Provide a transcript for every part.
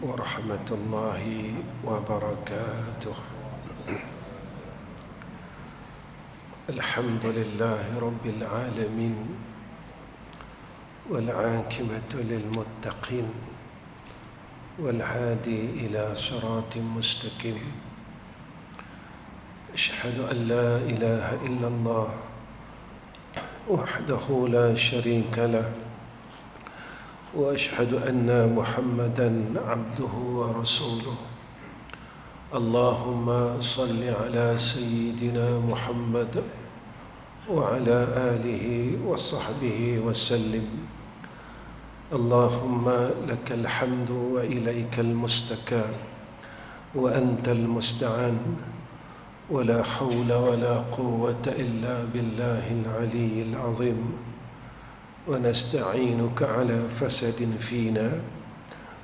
ورحمة الله وبركاته. الحمد لله رب العالمين والعاقبة للمتقين والهادي إلى صراط مستقيم. أشهد أن لا إله إلا الله وحده لا شريك له وأشهد أن محمدًا عبده ورسوله. اللهم صل على سيدنا محمد وعلى آله وصحبه وسلم. اللهم لك الحمد وإليك المستكى وأنت المستعان ولا حول ولا قوة إلا بالله العلي العظيم. ونستعينك على فساد فينا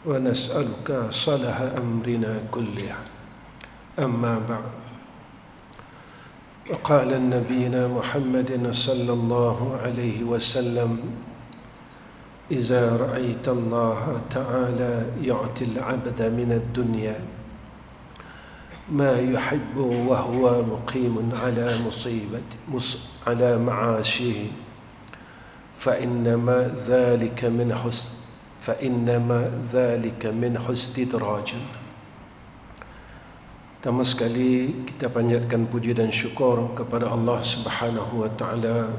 ونسألك صلاح أمرنا كله. أما بعد، وقال نبينا محمد صلى الله عليه وسلم: إذا رأيت الله تعالى يعطي العبد من الدنيا ما يحب وهو مقيم على على معاشه فإنما ذلك من حسن إدراج. Pertama sekali kita panjatkan puji dan syukur kepada Allah Subhanahu wa taala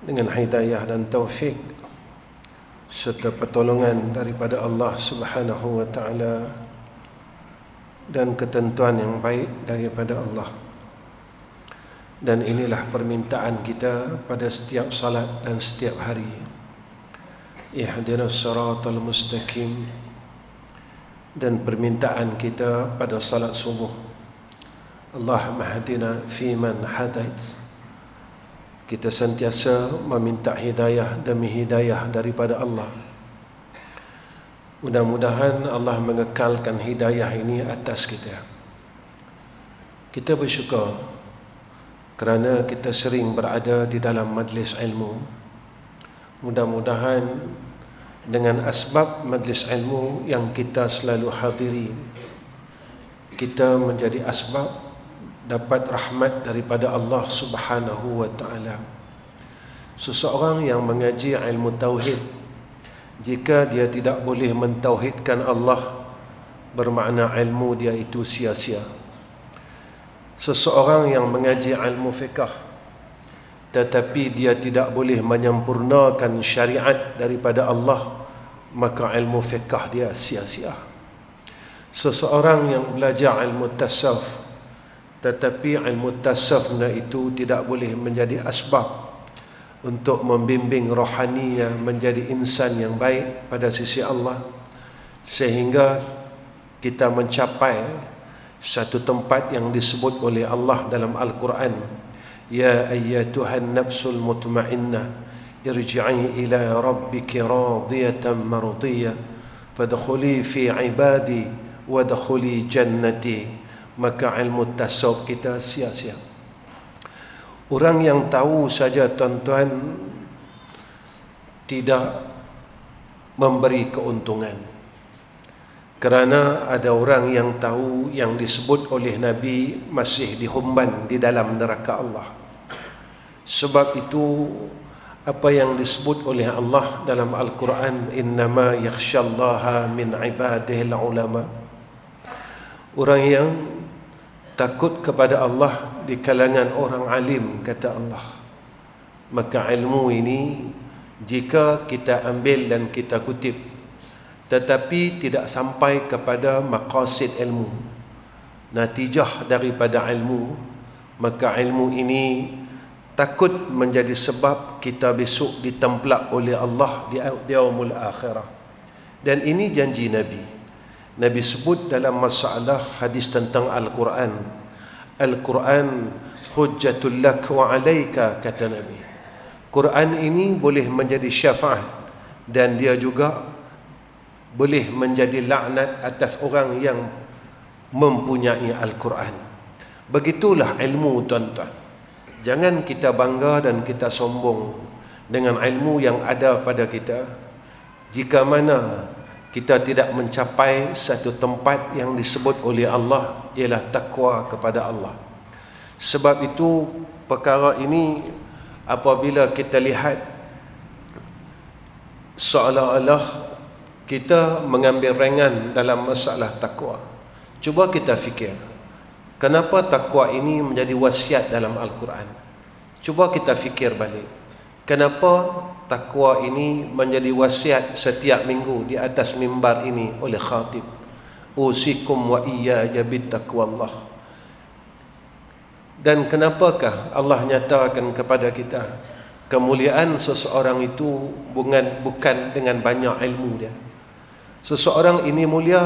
dengan hidayah dan taufik serta pertolongan daripada Allah Subhanahu wa taala dan ketentuan yang baik daripada Allah. Dan inilah permintaan kita pada setiap salat dan setiap hari. Ihdinas siratal mustaqim. Dan permintaan kita pada salat subuh, Allahumma hadina fiman hadait. Kita sentiasa meminta hidayah demi hidayah daripada Allah. Mudah-mudahan Allah mengekalkan hidayah ini atas kita. Kita bersyukur kerana kita sering berada di dalam majlis ilmu. Mudah-mudahan dengan asbab majlis ilmu yang kita selalu hadiri, kita menjadi asbab dapat rahmat daripada Allah Subhanahu wa taala. Seseorang yang mengaji ilmu tauhid, jika dia tidak boleh mentauhidkan Allah, bermakna ilmu dia itu sia-sia. Seseorang yang mengaji ilmu fiqh tetapi dia tidak boleh menyempurnakan syariat daripada Allah, maka ilmu fiqh dia sia-sia. Seseorang yang belajar ilmu tasawuf tetapi ilmu tasawufnya itu tidak boleh menjadi asbab untuk membimbing rohaninya menjadi insan yang baik pada sisi Allah, sehingga kita mencapai satu tempat yang disebut oleh Allah dalam Al-Quran: Ya ayyatuhan nafsul mutmainnah irji'i ila rabbiki radiyatan mardiyah fadkhuli fi ibadi wadkhuli jannati. Maka ilmu tasawuf kita sia-sia. Orang yang tahu saja, tuan-tuan, tidak memberi keuntungan. Kerana ada orang yang tahu yang disebut oleh Nabi masih dihumban di dalam neraka Allah. Sebab itu apa yang disebut oleh Allah dalam Al-Quran, innama yakhshallaha min ibadihil ulama. Orang yang takut kepada Allah di kalangan orang alim, kata Allah. Maka ilmu ini jika kita ambil dan kita kutip tetapi tidak sampai kepada maqasid ilmu, natijah daripada ilmu, maka ilmu ini takut menjadi sebab kita besok ditemplak oleh Allah di yaumul akhirah. Dan ini janji Nabi. Nabi sebut dalam masalah hadis tentang Al-Quran, Al-Quran hujjatul lak wa alaika, kata Nabi. Quran ini boleh menjadi syafaat dan dia juga boleh menjadi laknat atas orang yang mempunyai Al-Quran. Begitulah ilmu, tuan-tuan. Jangan kita bangga dan kita sombong dengan ilmu yang ada pada kita, jika mana kita tidak mencapai satu tempat yang disebut oleh Allah ialah takwa kepada Allah. Sebab itu perkara ini apabila kita lihat seolah-olah kita mengambil ringan dalam masalah takwa. Cuba kita fikir, kenapa takwa ini menjadi wasiat dalam Al-Quran? Cuba kita fikir balik, kenapa takwa ini menjadi wasiat setiap minggu di atas mimbar ini oleh khatib? Usikum wa iyaya bittaqwallah. Dan kenapakah Allah nyatakan kepada kita kemuliaan seseorang itu bukan dengan banyak ilmu dia. Seseorang ini mulia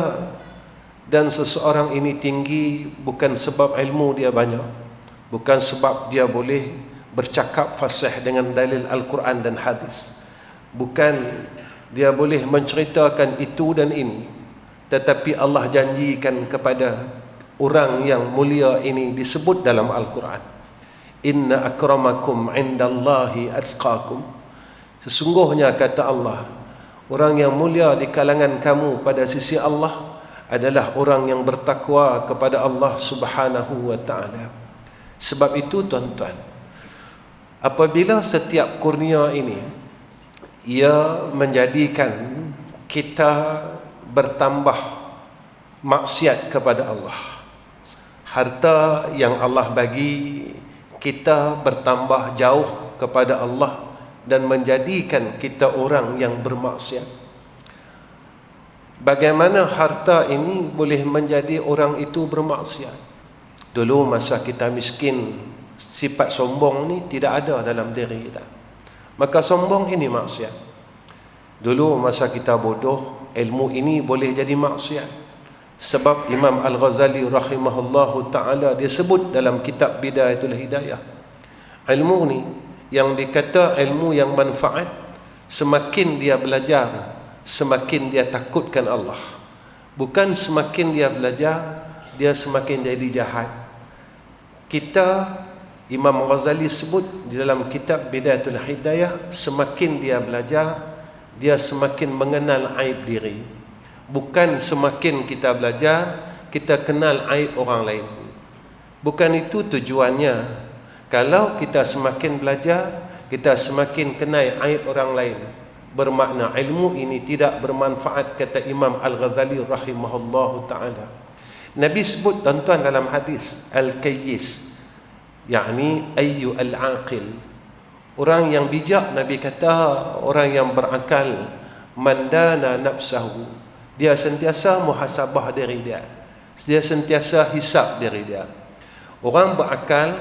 dan seseorang ini tinggi bukan sebab ilmu dia banyak, bukan sebab dia boleh bercakap fasih dengan dalil Al-Quran dan hadis, bukan dia boleh menceritakan itu dan ini, tetapi Allah janjikan kepada orang yang mulia ini disebut dalam Al-Quran, inna akramakum indallahi atqakum. Sesungguhnya kata Allah, orang yang mulia di kalangan kamu pada sisi Allah adalah orang yang bertakwa kepada Allah Subhanahu wa ta'ala. Sebab itu tuan-tuan, apabila setiap kurnia ini ia menjadikan kita bertambah maksiat kepada Allah, harta yang Allah bagi kita bertambah jauh kepada Allah dan menjadikan kita orang yang bermaksiat. Bagaimana harta ini boleh menjadi orang itu bermaksiat? Dulu masa kita miskin, sifat sombong ni tidak ada dalam diri kita, maka sombong ini maksiat. Dulu masa kita bodoh, ilmu ini boleh jadi maksiat. Sebab Imam Al-Ghazali rahimahullahu ta'ala dia sebut dalam kitab Bidayatul Hidayah, ilmu ni yang dikata ilmu yang manfaat, semakin dia belajar semakin dia takutkan Allah. Bukan semakin dia belajar dia semakin jadi jahat. Imam Ghazali sebut di dalam kitab Bidayatul Hidayah, semakin dia belajar dia semakin mengenal aib diri. Bukan semakin kita belajar kita kenal aib orang lain. Bukan itu tujuannya. Kalau kita semakin belajar kita semakin kenal aib orang lain, bermakna ilmu ini tidak bermanfaat, kata Imam Al-Ghazali rahimahullahu ta'ala. Nabi sebut tuan-tuan dalam hadis, Al-Kayyis yakni ayyu al-aqil, orang yang bijak. Nabi kata orang yang berakal, mandana nafsahu, dia sentiasa muhasabah diri dia, dia sentiasa hisab diri dia. Orang berakal,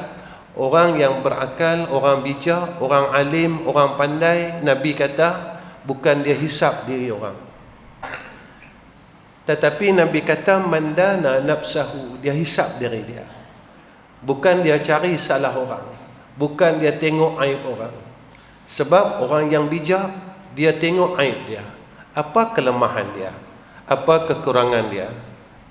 orang yang berakal, orang bijak, orang alim, orang pandai, Nabi kata bukan dia hisab diri orang, tetapi Nabi kata mandana nafsahu, dia hisab diri dia. Bukan dia cari salah orang, bukan dia tengok aib orang. Sebab orang yang bijak dia tengok aib dia, apa kelemahan dia, apa kekurangan dia.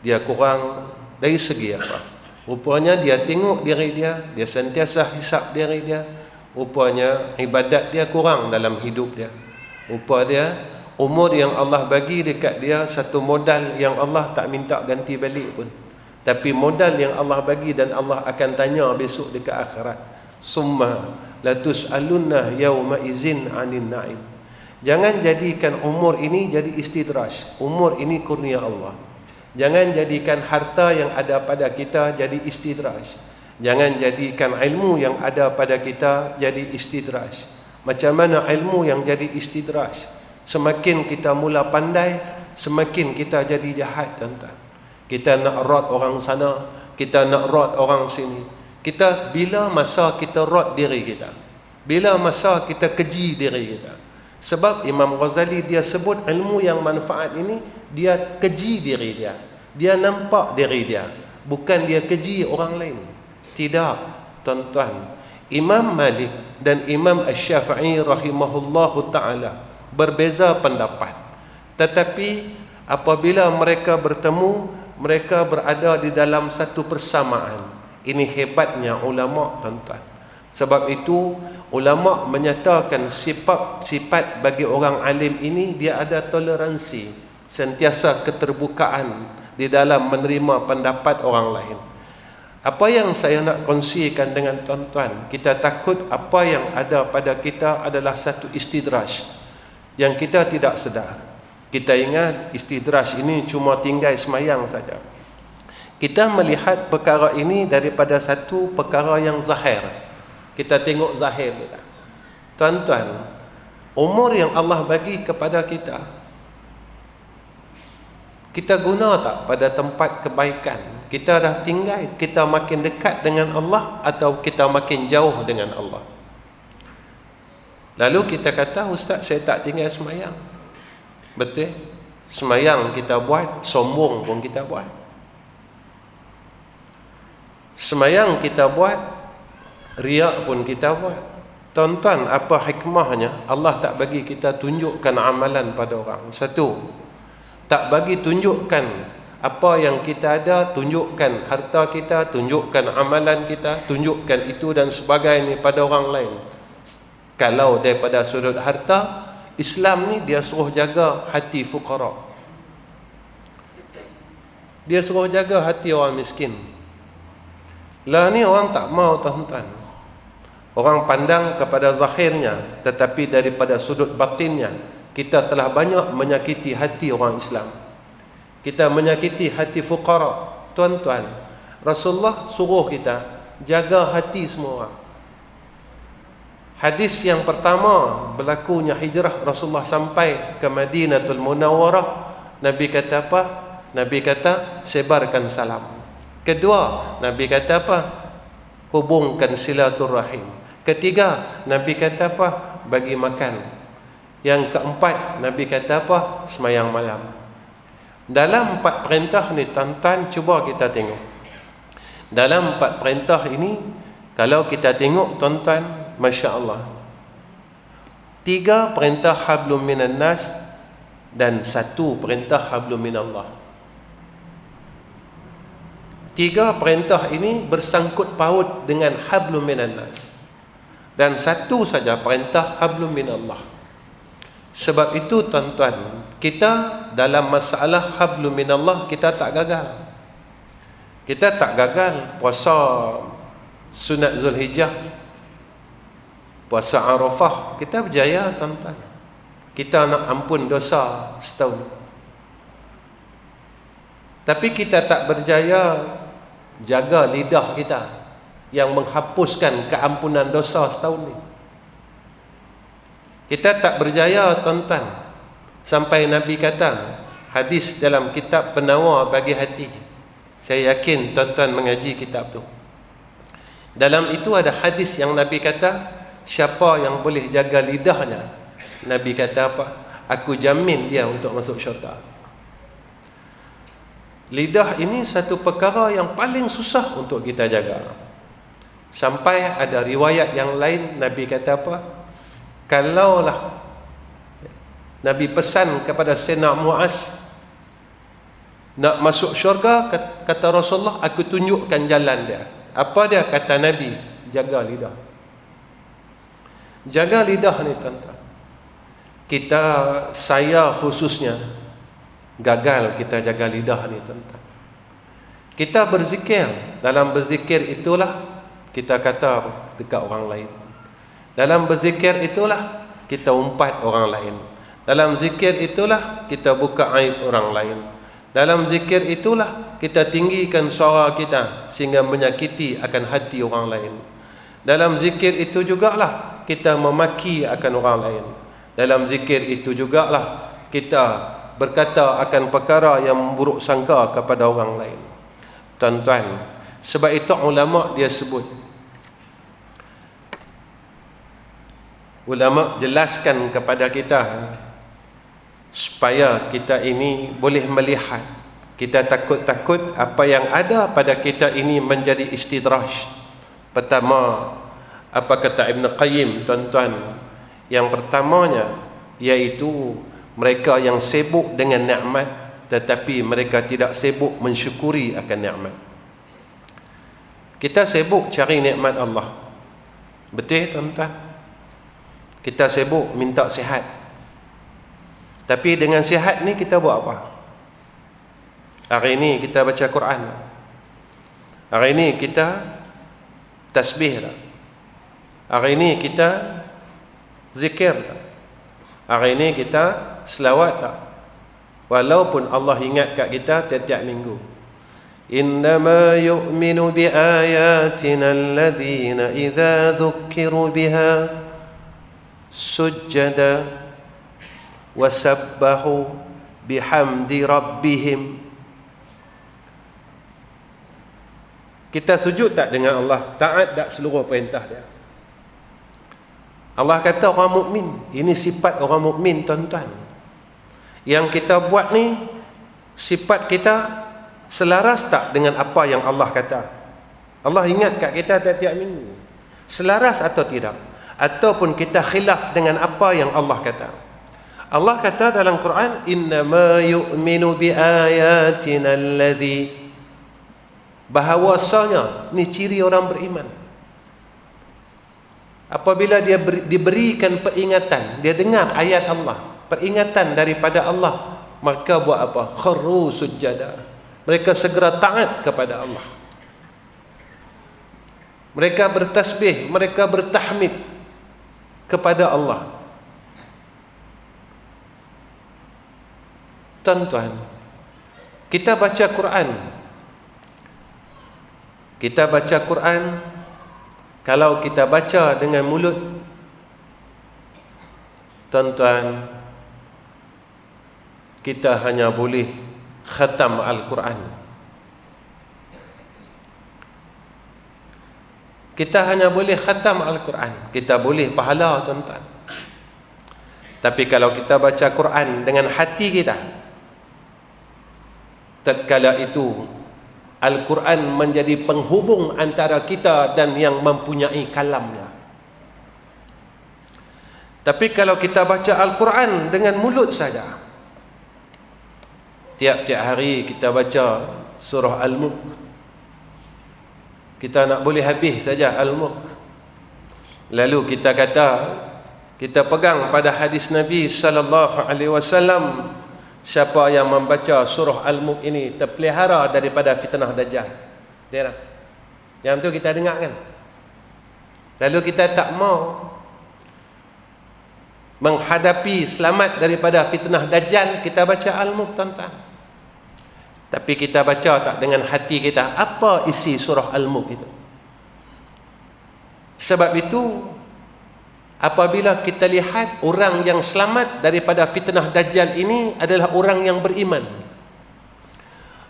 Dia kurang dari segi apa? Rupanya dia tengok diri dia, dia sentiasa hisap diri dia. Rupanya ibadat dia kurang dalam hidup dia. Rupa dia umur yang Allah bagi dekat dia satu modal yang Allah tak minta ganti balik pun. Tapi modal yang Allah bagi dan Allah akan tanya besok dekat akhirat. Summa latus'alunna yawma izin 'anil na'im. Jangan jadikan umur ini jadi istidraj. Umur ini kurnia Allah. Jangan jadikan harta yang ada pada kita jadi istidraj. Jangan jadikan ilmu yang ada pada kita jadi istidraj. Macam mana ilmu yang jadi istidraj? Semakin kita mula pandai, semakin kita jadi jahat, tuan-tuan. Kita nak rot orang sana, kita nak rot orang sini. Kita bila masa kita rot diri kita? Bila masa kita keji diri kita? Sebab Imam Ghazali dia sebut ilmu yang manfaat ini dia keji diri dia. Dia nampak diri dia, bukan dia keji orang lain. Tidak, tuan-tuan. Imam Malik dan Imam Asy-Syafi'i rahimahullahu ta'ala berbeza pendapat. Tetapi apabila mereka bertemu, mereka berada di dalam satu persamaan. Ini hebatnya ulama, tuan-tuan. Sebab itu ulama menyatakan sifat bagi orang alim ini dia ada toleransi. sentiasa keterbukaan di dalam menerima pendapat orang lain. Apa yang saya nak kongsikan dengan tuan-tuan, kita takut apa yang ada pada kita adalah satu istidraj yang kita tidak sedar. Kita ingat istidraj ini cuma tinggal semayang saja. Kita melihat perkara ini daripada satu perkara yang zahir. Kita tengok zahir kita. Tuan-tuan, umur yang Allah bagi kepada kita, kita guna tak pada tempat kebaikan? Kita dah tinggal, kita makin dekat dengan Allah atau kita makin jauh dengan Allah? Lalu kita kata, ustaz saya tak tinggal semayang. Betul? Semayang kita buat, sombong pun kita buat. Semayang kita buat, riak pun kita buat. Tuan-tuan, apa hikmahnya Allah tak bagi kita tunjukkan amalan pada orang? Satu, tak bagi tunjukkan apa yang kita ada, tunjukkan harta kita, tunjukkan amalan kita, tunjukkan itu dan sebagainya pada orang lain. Kalau daripada sudut harta, Islam ni dia suruh jaga hati fuqara. Dia suruh jaga hati orang miskin. Lah ni orang tak mau, tuan-tuan. Orang pandang kepada zahirnya, tetapi daripada sudut batinnya, kita telah banyak menyakiti hati orang Islam. Kita menyakiti hati fuqara. Tuan-tuan, Rasulullah suruh kita jaga hati semua orang. Hadis yang pertama berlakunya hijrah Rasulullah sampai ke Madinatul Munawwarah, Nabi kata apa? Nabi kata sebarkan salam. Kedua, Nabi kata apa? Hubungkan silaturahim. Ketiga, Nabi kata apa? Bagi makan. Yang keempat, Nabi kata apa? Semayang malam. Dalam 4 perintah ni, tuan-tuan, cuba kita tengok. Dalam 4 perintah ini, kalau kita tengok, tuan-tuan, Masya Allah, 3 perintah hablum minan nas dan 1 perintah hablum minallah. 3 perintah ini bersangkut paut dengan hablum minan nas, dan 1 saja perintah hablum minallah. Sebab itu, tuan-tuan, kita dalam masalah hablum minallah, kita tak gagal. Kita tak gagal puasa sunat Zulhijjah, puasa Arafah, kita berjaya, tuan-tuan. Kita nak ampun dosa setahun. Tapi kita tak berjaya jaga lidah kita yang menghapuskan keampunan dosa setahun ni. Kita tak berjaya, tuan-tuan, sampai Nabi kata, hadis dalam kitab Penawar bagi Hati. Saya yakin tuan-tuan mengaji kitab tu. Dalam itu ada hadis yang Nabi kata, siapa yang boleh jaga lidahnya, Nabi kata apa? Aku jamin dia untuk masuk syurga. Lidah ini satu perkara yang paling susah untuk kita jaga. Sampai ada riwayat yang lain, Nabi kata apa? Kalaulah Nabi pesan kepada Sayyidina Muaz nak masuk syurga, kata Rasulullah, aku tunjukkan jalan dia. Apa dia? Kata Nabi, jaga lidah. Jaga lidah ni, tuan-tuan. Saya khususnya gagal kita jaga lidah ni, tuan-tuan. Kita berzikir, dalam berzikir itulah kita kata dekat orang lain. Dalam berzikir itulah kita umpat orang lain. Dalam zikir itulah kita buka aib orang lain. Dalam zikir itulah kita tinggikan suara kita sehingga menyakiti akan hati orang lain. Dalam zikir itu jugalah kita memaki akan orang lain. Dalam zikir itu jugalah kita berkata akan perkara yang buruk sangka kepada orang lain. Tuan-tuan, sebab itu ulama dia sebut, ulama jelaskan kepada kita supaya kita ini boleh melihat. Kita takut-takut apa yang ada pada kita ini menjadi istidraj. Pertama, apa kata Ibn Qayyim, tuan-tuan? Yang pertamanya iaitu mereka yang sibuk dengan nikmat tetapi mereka tidak sibuk mensyukuri akan nikmat. Kita sibuk cari nikmat Allah, betul, tuan-tuan? Kita sibuk minta sihat. Tapi dengan sihat ni kita buat apa? Hari ini kita baca Quran. Hari ini kita tasbih tak? Hari ini kita zikir tak? Hari ini kita selawat tak? Walaupun Allah ingat kat kita tiap-tiap minggu. Innama yu'minu bi ayatina alladhina idza dhukkiru biha sujjada wa sabbahu bihamdi rabbihim. Kita sujud tak dengan Allah? Taat tak seluruh perintah dia? Allah kata orang mukmin, ini sifat orang mukmin tuan-tuan. Yang kita buat ni, sifat kita selaras tak dengan apa yang Allah kata? Allah ingat kat kita tiap-tiap minggu. Selaras atau tidak? Ataupun kita khilaf dengan apa yang Allah kata? Allah kata dalam Quran, innama yu'minu bi ayatina alladhi, bahawasanya ni ciri orang beriman. Apabila dia diberikan peringatan, dia dengar ayat Allah, peringatan daripada Allah, maka buat apa? Kharru sujjada, mereka segera taat kepada Allah. Mereka bertasbih, mereka bertahmid kepada Allah. Tuan-tuan, kita baca Quran. Kita baca Quran, kalau kita baca dengan mulut, tuan-tuan, kita hanya boleh khatam Al-Quran. Kita hanya boleh khatam Al-Quran. Kita boleh pahala, tuan-tuan. Tapi kalau kita baca Quran dengan hati kita, tatkala itu Al-Quran menjadi penghubung antara kita dan yang mempunyai kalamnya. Tapi kalau kita baca Al-Quran dengan mulut saja, tiap-tiap hari kita baca surah Al-Mulk, kita nak boleh habis saja Al-Mulk, lalu kita kata, kita pegang pada hadis Nabi sallallahu alaihi wasallam, siapa yang membaca surah Al-Mulk ini terpelihara daripada fitnah Dajjal. Dia yang tu kita dengar kan. Lalu kita tak mau menghadapi selamat daripada fitnah Dajjal, kita baca Al-Mulk, tuan-tuan. Tapi kita baca tak dengan hati kita apa isi surah Al-Mulk itu. Sebab itu apabila kita lihat orang yang selamat daripada fitnah Dajjal ini adalah orang yang beriman,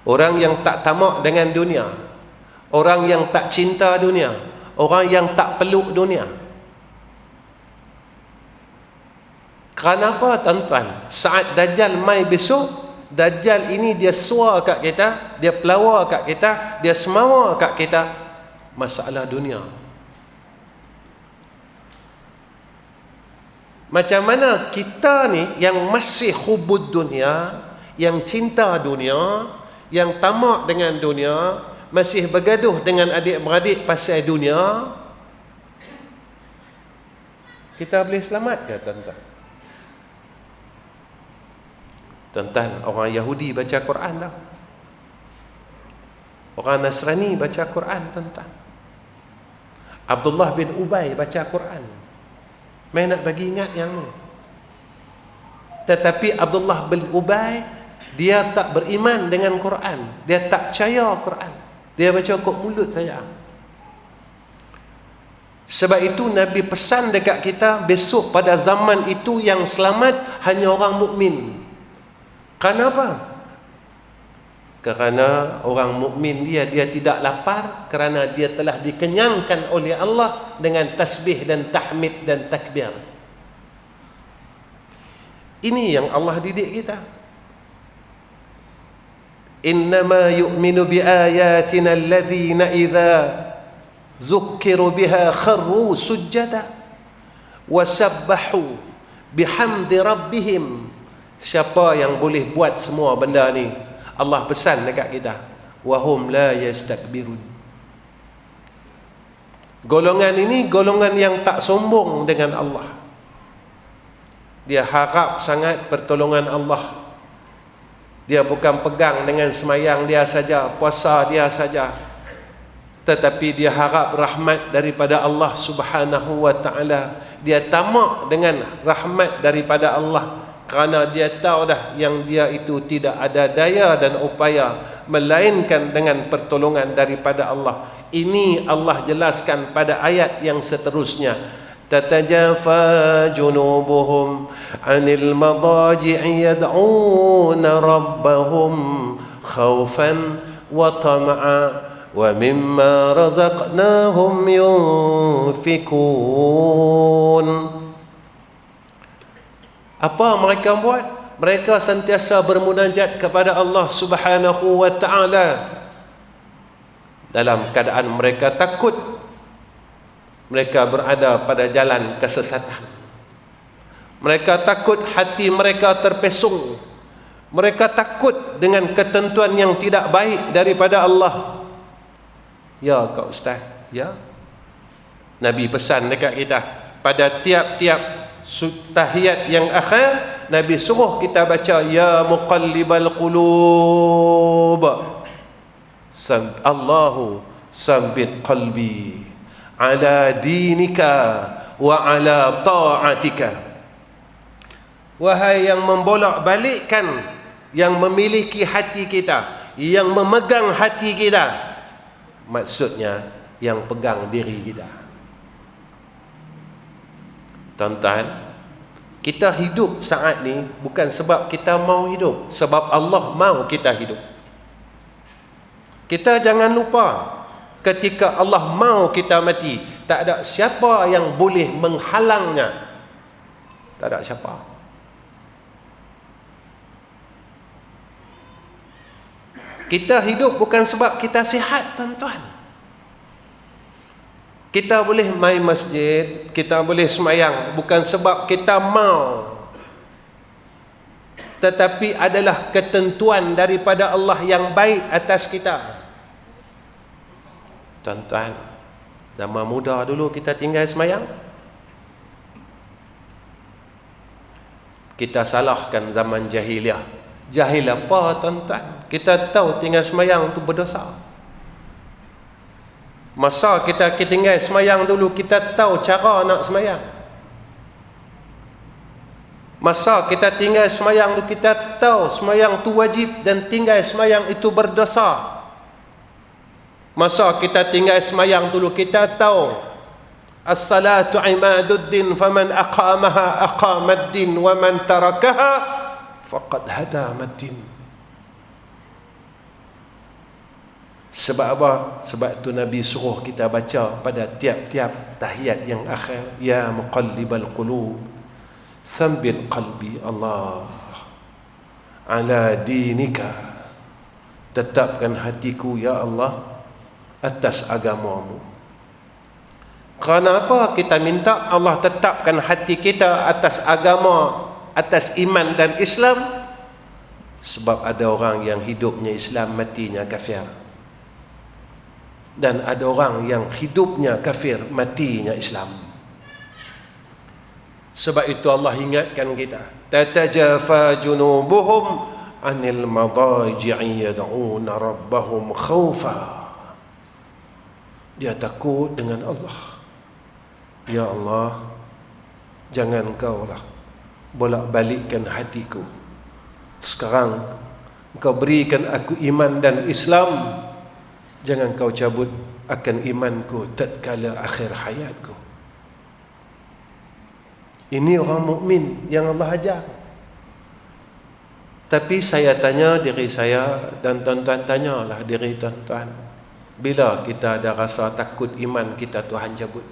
orang yang tak tamak dengan dunia, orang yang tak cinta dunia, orang yang tak peluk dunia. Kenapa, tuan-tuan? Saat Dajjal mai besok, Dajjal ini dia suar kat kita, dia pelawar kat kita, dia semawa kat kita masalah dunia. Macam mana kita ni yang masih hubud dunia, yang cinta dunia, yang tamak dengan dunia, masih bergaduh dengan adik-beradik pasal dunia, kita boleh selamat ke, tuan-tuan? Tuan-tuan, orang Yahudi baca Quran tak? Orang Nasrani baca Quran, tuan-tuan. Abdullah bin Ubay baca Quran. Main nak bagi ingat yang ni. Tetapi Abdullah bin Ubay, dia tak beriman dengan Quran. Dia tak percaya Quran. Dia baca kok mulut saja. Sebab itu Nabi pesan dekat kita, besok pada zaman itu yang selamat hanya orang mukmin. Kenapa? Kerana orang mukmin dia tidak lapar, kerana dia telah dikenyangkan oleh Allah dengan tasbih dan tahmid dan takbir. Ini yang Allah didik kita. Innama yu'minu bi ayatina alladhina idza zukkiru biha kharru sujjada wa sabbahu bihamdi rabbihim. Siapa yang boleh buat semua benda ni? Allah pesan dekat kita, wahum la yastakbirun. Golongan ini golongan yang tak sombong dengan Allah. dia harap sangat pertolongan Allah. Dia bukan pegang dengan semayang dia saja, puasa dia saja, tetapi dia harap rahmat daripada Allah Subhanahu wa ta'ala. Dia tamak dengan rahmat daripada Allah, kerana dia tahu dah yang dia itu tidak ada daya dan upaya melainkan dengan pertolongan daripada Allah. Ini Allah jelaskan pada ayat yang seterusnya. Tatajafa junubuhum 'anil madaji'i yad'una rabbahum khaufan wa tama'a wa mimma razaqnahum yunfikun. Apa mereka buat? Mereka sentiasa bermunajat kepada Allah Subhanahu wa ta'ala dalam keadaan mereka takut. Mereka berada pada jalan kesesatan. Mereka takut hati mereka terpesong. Mereka takut dengan ketentuan yang tidak baik daripada Allah. Ya Kak Ustaz, ya. Nabi pesan dekat kita, pada tiap-tiap tahiyat yang akhir, Nabi suruh kita baca, ya muqallibal qulub, Allahu sabbit qalbi ala dinika wa ala ta'atika. Wahai yang membolak-balikkan, yang memiliki hati kita, yang memegang hati kita, maksudnya yang pegang diri kita. Tuan-tuan, kita hidup saat ni bukan sebab kita mau hidup, sebab Allah mau kita hidup. Kita jangan lupa, ketika Allah mau kita mati, tak ada siapa yang boleh menghalangnya. Tak ada siapa. Kita hidup bukan sebab kita sihat, tuan-tuan. Kita boleh main masjid, kita boleh semayang bukan sebab kita mau, tetapi adalah ketentuan daripada Allah yang baik atas kita. Tuan-tuan, zaman muda dulu kita tinggal semayang, kita salahkan zaman jahiliah. Jahil apa, tuan-tuan? Kita tahu tinggal semayang tu berdosa. Masa kita tinggal semayang dulu, kita tahu cara nak semayang. Masa kita tinggal semayang tu, kita tahu semayang tu wajib dan tinggal semayang itu berdosa. Masa kita tinggal semayang dulu, kita tahu as-salatu imaduddin, faman aqamaha aqamaddin, wa man tarakaha faqad hadamaddin. Sebab apa? Sebab tu Nabi suruh kita baca pada tiap-tiap tahiyat yang akhir, ya muqallibal qulub thabbit qalbi Allah ala dinika, tetapkan hatiku ya Allah atas agamamu. Kerana apa kita minta Allah tetapkan hati kita atas agama, atas iman dan Islam? Sebab ada orang yang hidupnya Islam, matinya kafir. Dan ada orang yang hidupnya kafir, matinya Islam. Sebab itu Allah ingatkan kita, tatajafa junubuhum anil madaji'i yad'una rabbahum khawfa. Dia takut dengan Allah. Ya Allah, jangan kau lah bolak-balikkan hatiku. Sekarang kau berikan aku iman dan Islam, jangan kau cabut akan imanku tatkala akhir hayatku. Ini orang mukmin yang Allah ajar. Tapi saya tanya diri saya, dan tuan-tuan tanyalah diri tuan-tuan, bila kita ada rasa takut iman kita Tuhan cabut?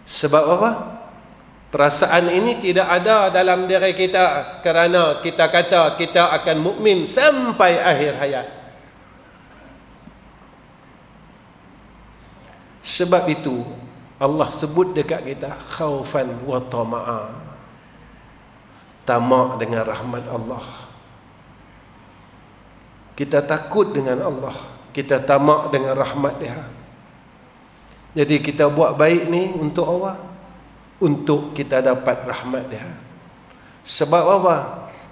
Sebab apa? Perasaan ini tidak ada dalam diri kita kerana kita kata kita akan mukmin sampai akhir hayat. Sebab itu Allah sebut dekat kita khaufan wa tama'a, tamak dengan rahmat Allah. Kita takut dengan Allah, kita tamak dengan rahmat Dia. Jadi kita buat baik ni untuk Allah, untuk kita dapat rahmat dia. Sebab apa?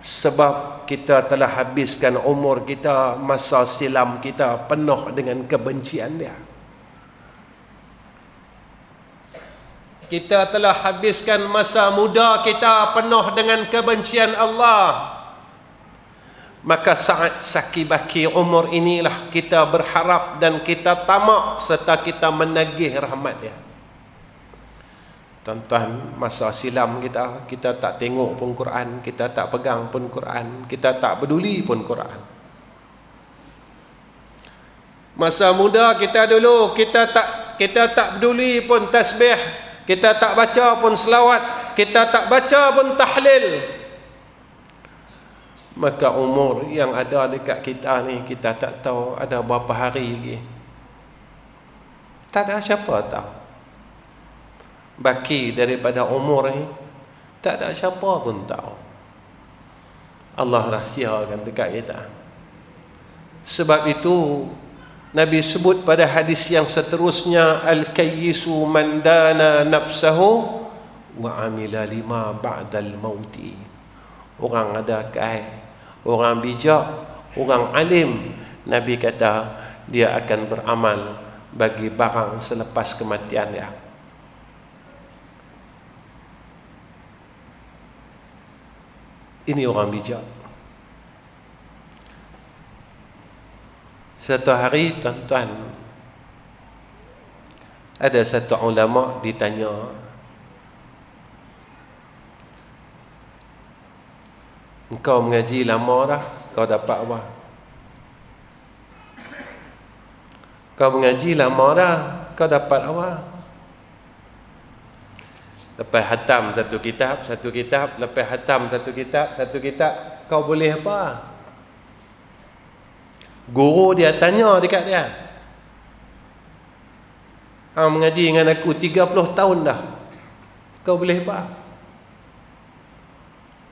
Sebab kita telah habiskan umur kita, masa silam kita penuh dengan kebencian dia. Kita telah habiskan masa muda kita penuh dengan kebencian Allah. Maka saat sakibaki umur inilah kita berharap dan kita tamak serta kita menagih rahmat dia. Tuan-tuan, masa silam kita tak tengok pun Quran, kita tak pegang pun Quran, kita tak peduli pun Quran. Masa muda kita dulu, kita tak peduli pun tasbih, kita tak baca pun selawat, kita tak baca pun tahlil. Maka umur yang ada dekat kita ni, kita tak tahu ada berapa hari lagi. Tak ada siapa tahu. Baki daripada umur ni, tak ada siapa pun tahu. Allah rahsiakan dekat kita. Sebab itu Nabi sebut pada hadis yang seterusnya, al-kayyisu man dana nafsahu wa amila lima ba'dal mauti. Orang ada akal, orang bijak, orang alim, Nabi kata dia akan beramal bagi barang selepas kematian dia. Ini orang bijak. Satu hari, tuan-tuan, ada satu ulama ditanya, engkau mengaji lama dah, kau dapat apa? Kau mengaji lama dah, kau dapat apa? Lepas hatam satu kitab, lepas hatam satu kitab, kau boleh apa? Guru dia tanya dekat dia, hang mengaji dengan aku 30 tahun dah, kau boleh apa?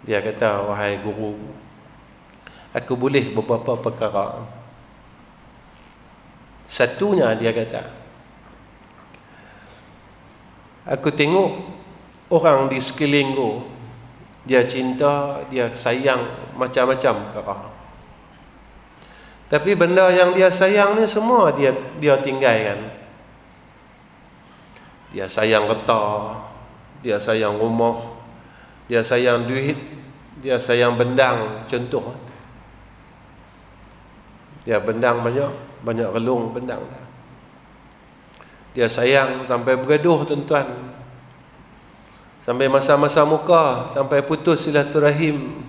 Dia kata, wahai guru, aku boleh beberapa perkara. Satunya, dia kata, aku tengok orang di sekelilingku, dia cinta, dia sayang macam-macam perkara. Tapi benda yang dia sayang ni semua dia tinggalkan. Dia sayang harta, dia sayang rumah, dia sayang duit, dia sayang bendang, contoh. Dia bendang banyak relung bendang. Dia sayang sampai bergaduh, tuan-tuan. Sampai masa-masa muka, sampai putus silaturahim.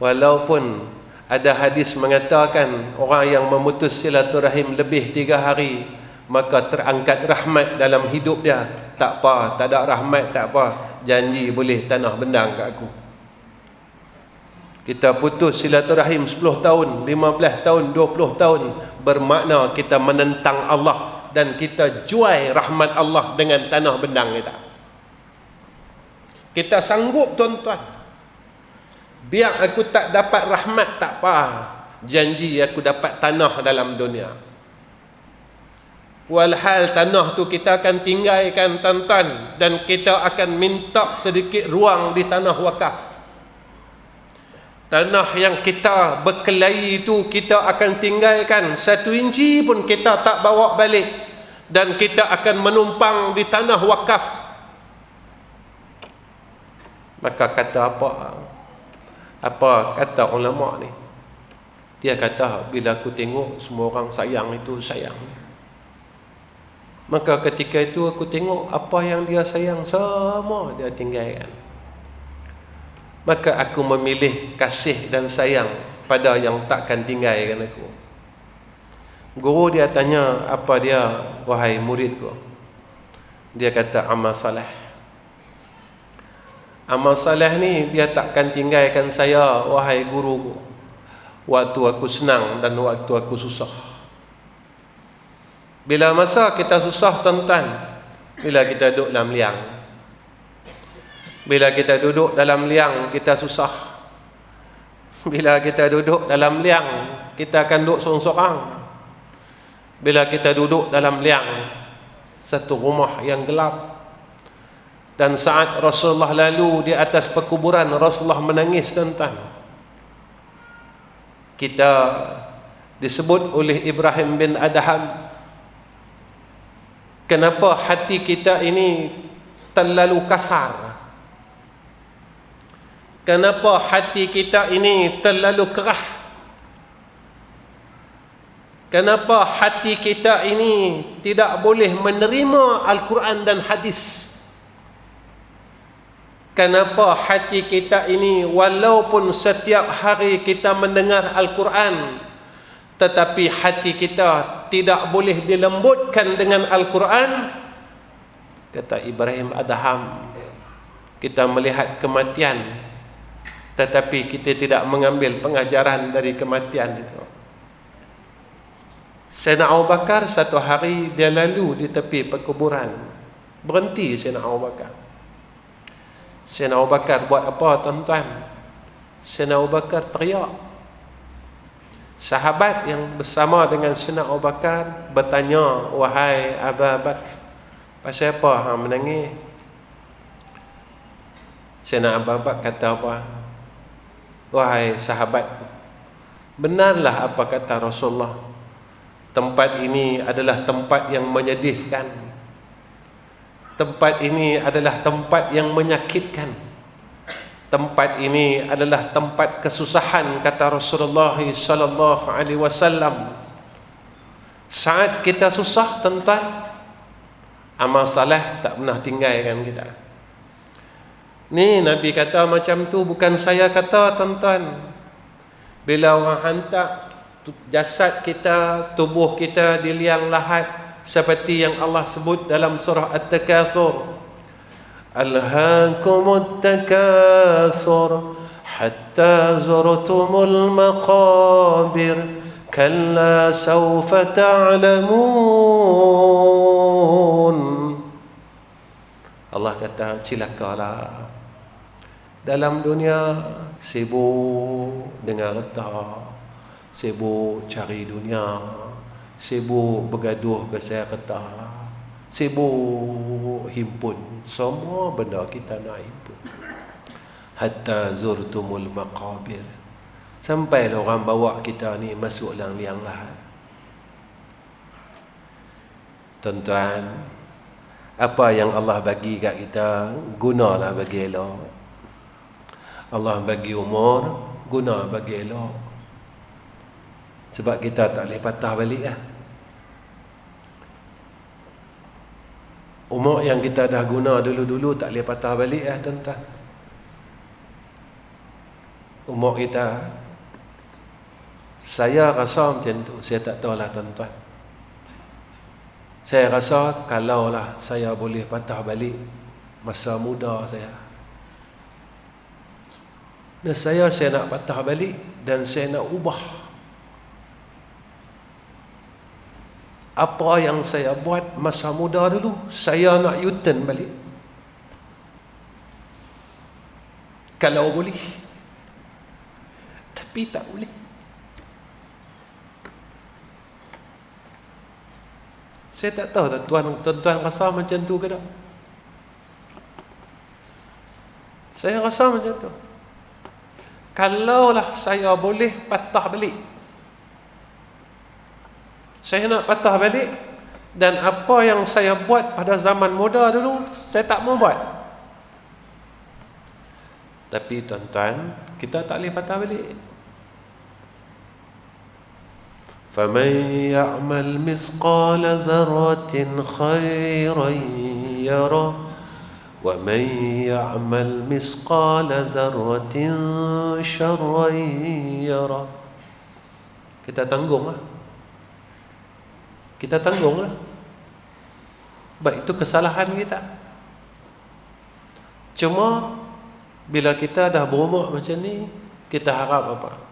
Walaupun ada hadis mengatakan orang yang memutus silaturahim lebih 3 hari, maka terangkat rahmat dalam hidup dia. Tak apa, tak ada rahmat, tak apa, janji boleh tanah bendang kat aku. Kita putus silaturahim 10 tahun, 15 tahun, 20 tahun, bermakna kita menentang Allah dan kita jual rahmat Allah dengan tanah bendang kita. Kita sanggup, tuan-tuan, biar aku tak dapat rahmat, tak apa, janji aku dapat tanah dalam dunia. Walhal tanah tu kita akan tinggalkan, tuan-tuan, dan kita akan minta sedikit ruang di tanah wakaf. Tanah yang kita berkelahi itu kita akan tinggalkan, 1 inci pun kita tak bawa balik, dan kita akan menumpang di tanah wakaf. Maka kata apa kata ulama ni? Dia kata, bila aku tengok semua orang sayang itu sayang, maka ketika itu aku tengok apa yang dia sayang semua dia tinggalkan. Maka aku memilih kasih dan sayang pada yang takkan tinggalkan aku. Guru dia tanya apa dia, wahai muridku? Dia kata, amal saleh. Amal saleh ni dia takkan tinggalkan saya, wahai guruku, waktu aku senang dan waktu aku susah. Bila masa kita susah, tuan-tuan, bila kita duduk dalam liang. Bila kita duduk dalam liang, kita susah. Bila kita duduk dalam liang, kita akan duduk sorang-sorang. Bila kita duduk dalam liang satu rumah yang gelap, dan saat Rasulullah lalu di atas perkuburan, Rasulullah menangis, tuan-tuan. Kita disebut oleh Ibrahim bin Adham, kenapa hati kita ini terlalu kasar? Kenapa hati kita ini terlalu kerah? Kenapa hati kita ini tidak boleh menerima Al-Quran dan hadis? Kenapa hati kita ini walaupun setiap hari kita mendengar Al-Quran, tetapi hati kita tidak boleh dilembutkan dengan Al-Quran? Kata Ibrahim Adham, kita melihat kematian, tetapi kita tidak mengambil pengajaran dari kematian itu. Sayyidina Abu Bakar satu hari dia lalu di tepi perkuburan. Berhenti Sayyidina Abu Bakar. Sayyidina Abu Bakar buat apa, tuan-tuan? Sayyidina Abu Bakar teriak. Sahabat yang bersama dengan Sayyidina Abu Bakar bertanya, wahai Abu Bakar, pasal apa hang menangis? Sayyidina Abu Bakar kata apa? Wahai sahabat, benarlah apa kata Rasulullah. Tempat ini adalah tempat yang menyedihkan. Tempat ini adalah tempat yang menyakitkan. Tempat ini adalah tempat kesusahan, kata Rasulullah sallallahu alaihi wasallam. Saat kita susah, tuan-tuan, amal saleh tak pernah tinggalkan kita. Ni Nabi kata macam tu, bukan saya kata, tuan-tuan. Bila orang hantar jasad kita, tubuh kita di liang lahat, seperti yang Allah sebut dalam surah At-Takatsur, alhaakumut takatsur hatta zurtumul maqabir kalla sawfa ta'lamun. Allah kata, cilakalah dalam dunia, sibuk dengan harta, sibuk cari dunia, sibuk bergaduh pasal harta, sibuk himpun semua benda kita nak himpun. Hatta zurtumul maqabir, sampai orang bawa kita ni masuk dalam liang lahat. Tuan-tuan, apa yang Allah bagi kat kita, gunalah bagi elok. Allah bagi umur, guna bagi elok. Sebab kita tak boleh patah balik lah. Umur yang kita dah guna dulu-dulu tak boleh patah balik lah, tuan-tuan. Umur kita, saya rasa macam tu. Saya tak tahulah, tuan-tuan. Saya rasa kalaulah saya boleh patah balik masa muda saya, dan saya nak patah balik dan saya nak ubah apa yang saya buat masa muda dulu. Saya nak U-turn balik, kalau boleh. Tapi tak boleh. Saya tak tahu tuan-tuan rasa macam tu ke tak? Saya rasa macam tu. Kalaulah saya boleh patah balik, saya nak patah balik, dan apa yang saya buat pada zaman muda dulu saya tak mau buat. Tapi tuan-tuan, kita tak boleh patah balik. فَمَنْ يَعْمَلْ مِثْقَالَ ذَرَّةٍ خَيْرًا يَرَهُ وَمَنْ يَعْمَلْ مِثْقَالَ ذَرَّةٍ شَرًّا يَرَهُ. Kita tanggunglah. Kita tanggunglah. Baik, itu kesalahan kita. Cuma bila kita dah berumur macam ni, kita harap apa?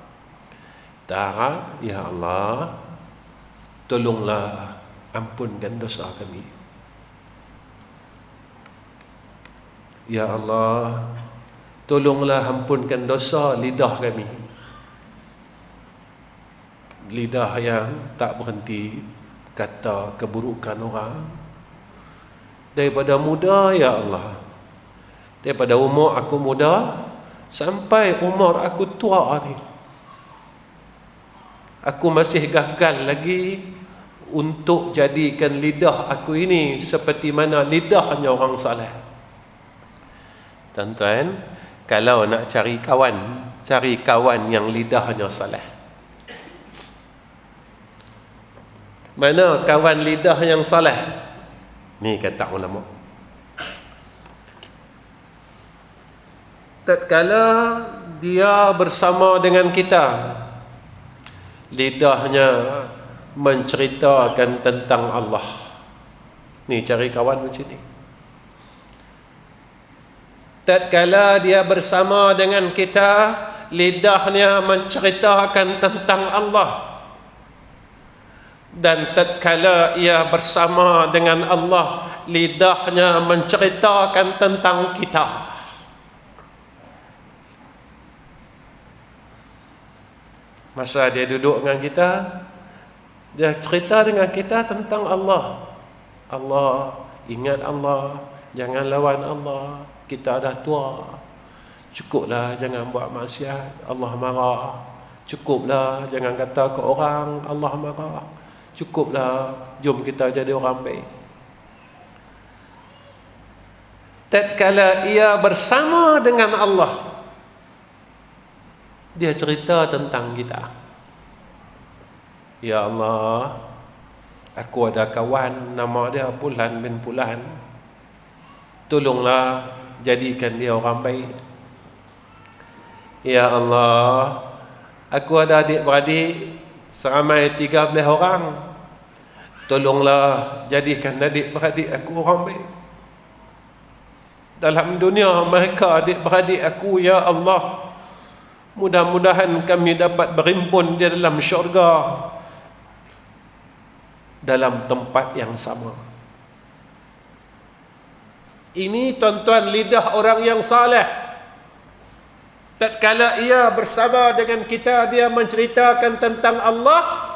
Kita harap, ya Allah, tolonglah ampunkan dosa kami. Ya Allah, tolonglah ampunkan dosa lidah kami. Lidah yang tak berhenti kata keburukan orang. Daripada muda, ya Allah, daripada umur aku muda sampai umur aku tua ni, aku masih gagal lagi untuk jadikan lidah aku ini seperti mana lidahnya orang saleh. Tuan-tuan, kalau nak cari kawan yang lidahnya saleh. Mana kawan lidah yang saleh? Ni kata ulama. Tatkala dia bersama dengan kita, lidahnya menceritakan tentang Allah. Ni cari kawan macam ni. Tatkala dia bersama dengan kita, lidahnya menceritakan tentang Allah. Dan tatkala ia bersama dengan Allah, lidahnya menceritakan tentang kita. Masa dia duduk dengan kita, dia cerita dengan kita tentang Allah. Allah, ingat Allah, jangan lawan Allah, kita dah tua, cukuplah jangan buat maksiat, Allah marah. Cukuplah jangan kata ke orang, Allah marah. Cukuplah, jom kita jadi orang baik. Tatkala ia bersama dengan Allah, dia cerita tentang kita. Ya Allah, aku ada kawan nama dia Fulan bin Fulan, tolonglah jadikan dia orang baik. Ya Allah, aku ada adik-beradik seramai 13 orang, tolonglah jadikan adik-beradik aku orang baik. Dalam dunia mereka adik-beradik aku, ya Allah, mudah-mudahan kami dapat berhimpun di dalam syurga dalam tempat yang sama. Ini tuan-tuan lidah orang yang saleh. Tatkala ia bersama dengan kita, dia menceritakan tentang Allah.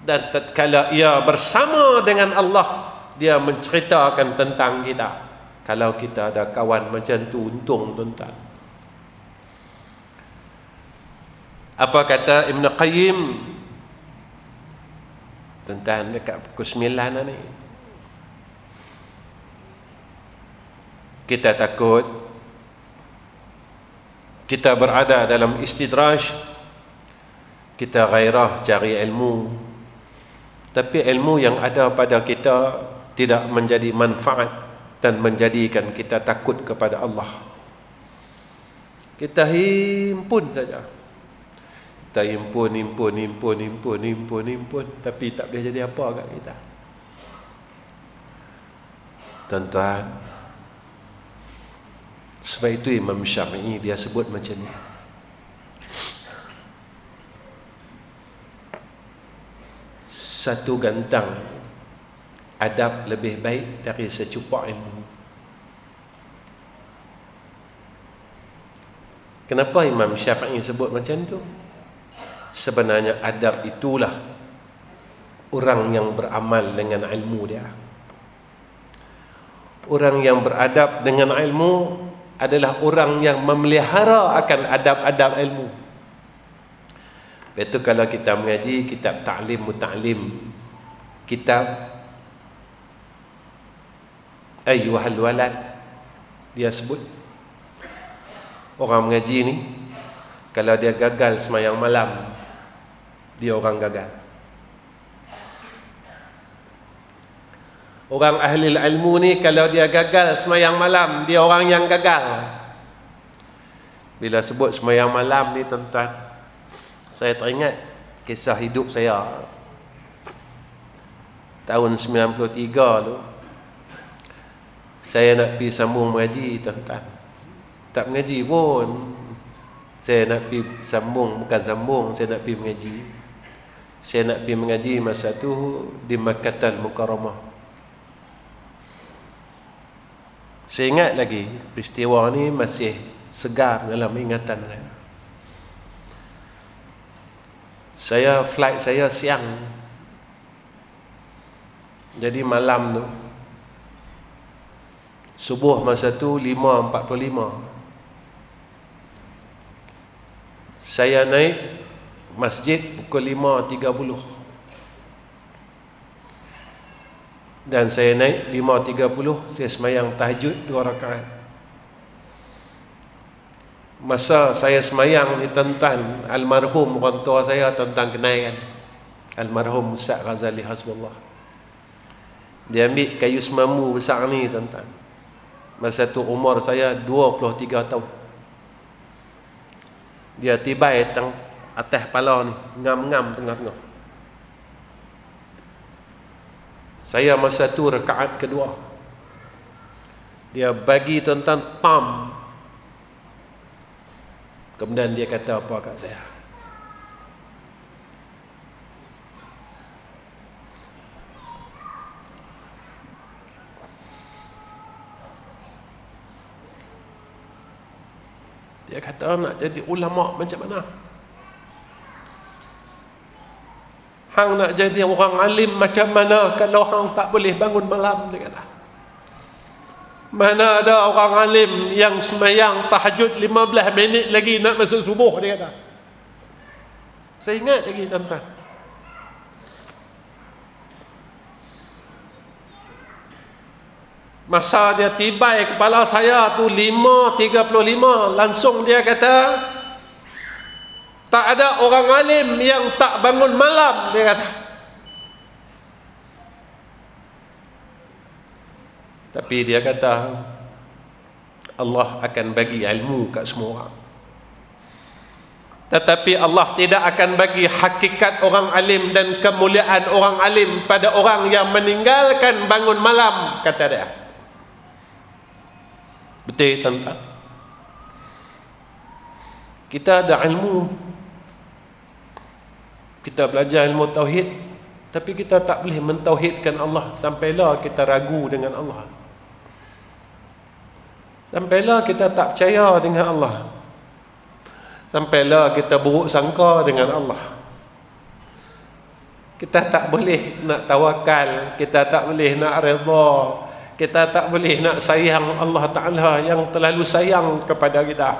Dan tatkala ia bersama dengan Allah, dia menceritakan tentang kita. Kalau kita ada kawan macam tu, untung tuan-tuan. Apa kata Ibn Qayyim? Tuan-tuan, dekat pukul 9 ni, kita takut kita berada dalam istidraj, kita gairah cari ilmu, tapi ilmu yang ada pada kita tidak menjadi manfaat dan menjadikan kita takut kepada Allah. Kita himpun saja, kita himpun, tapi tak boleh jadi apa kat kita. Tuan-tuan, sebab itu Imam Syafi'i dia sebut macam ni. Satu gantang adab lebih baik dari secupak ilmu. Kenapa Imam Syafi'i sebut macam tu? Sebenarnya adab itulah orang yang beramal dengan ilmu dia. Orang yang beradab dengan ilmu adalah orang yang memelihara akan adab-adab ilmu. Itu kalau kita mengaji kitab Ta'lim Muta'lim, kitab Ayyuhal Walad, dia sebut orang mengaji ni kalau dia gagal semayang malam, dia orang gagal. Orang ahli ilmu ni kalau dia gagal semayang malam, dia orang yang gagal. Bila sebut semayang malam ni tuan-tuan, saya teringat kisah hidup saya tahun 93 tu. Saya nak pergi sambung mengaji tuan-tuan, tak mengaji pun. Saya nak pergi sambung, bukan sambung, saya nak pergi mengaji. Saya nak pergi mengaji masa tu di Makkah Mukarramah. Saya ingat lagi peristiwa ni masih segar dalam ingatan saya. Flight saya siang. Jadi malam tu, subuh masa tu 5.45, saya naik masjid pukul 5.30, dan saya naik 5.30, saya semayang tahajud 2 rakaat. Masa saya semayang ni Tuan-tuan, almarhum orang tua saya Tuan-tuan kenal kan, almarhum Ustaz Ghazali Hasbullah. Dia ambil kayu semamu besar ni Tuan-tuan. Masa tu umur saya 23 tahun. Dia tibai atas kepala ni, ngam-ngam tengah-tengah. Saya masa tu rakaat kedua, dia bagi Tuan-tuan tam. Kemudian dia kata apa kat saya? Dia kata, nak jadi ulama macam mana? Hang nak jadi orang alim macam mana kalau hang tak boleh bangun malam? Dia kata, mana ada orang alim yang semayang tahajud 15 minit lagi nak masuk subuh? Dia kata. Saya ingat lagi Tuan-tuan, masa dia tibai kepala saya tu 5.35, langsung dia kata, tak ada orang alim yang tak bangun malam. Dia kata. Tapi dia kata, Allah akan bagi ilmu kat semua orang, tetapi Allah tidak akan bagi hakikat orang alim dan kemuliaan orang alim pada orang yang meninggalkan bangun malam, kata dia. Betul Tuan-tuan? Kita ada ilmu, kita belajar ilmu tauhid, tapi kita tak boleh mentauhidkan Allah. Sampailah kita ragu dengan Allah, sampailah kita tak percaya dengan Allah, sampailah kita buruk sangka dengan Allah. Kita tak boleh nak tawakal, kita tak boleh nak redha, kita tak boleh nak sayang Allah Ta'ala yang terlalu sayang kepada kita.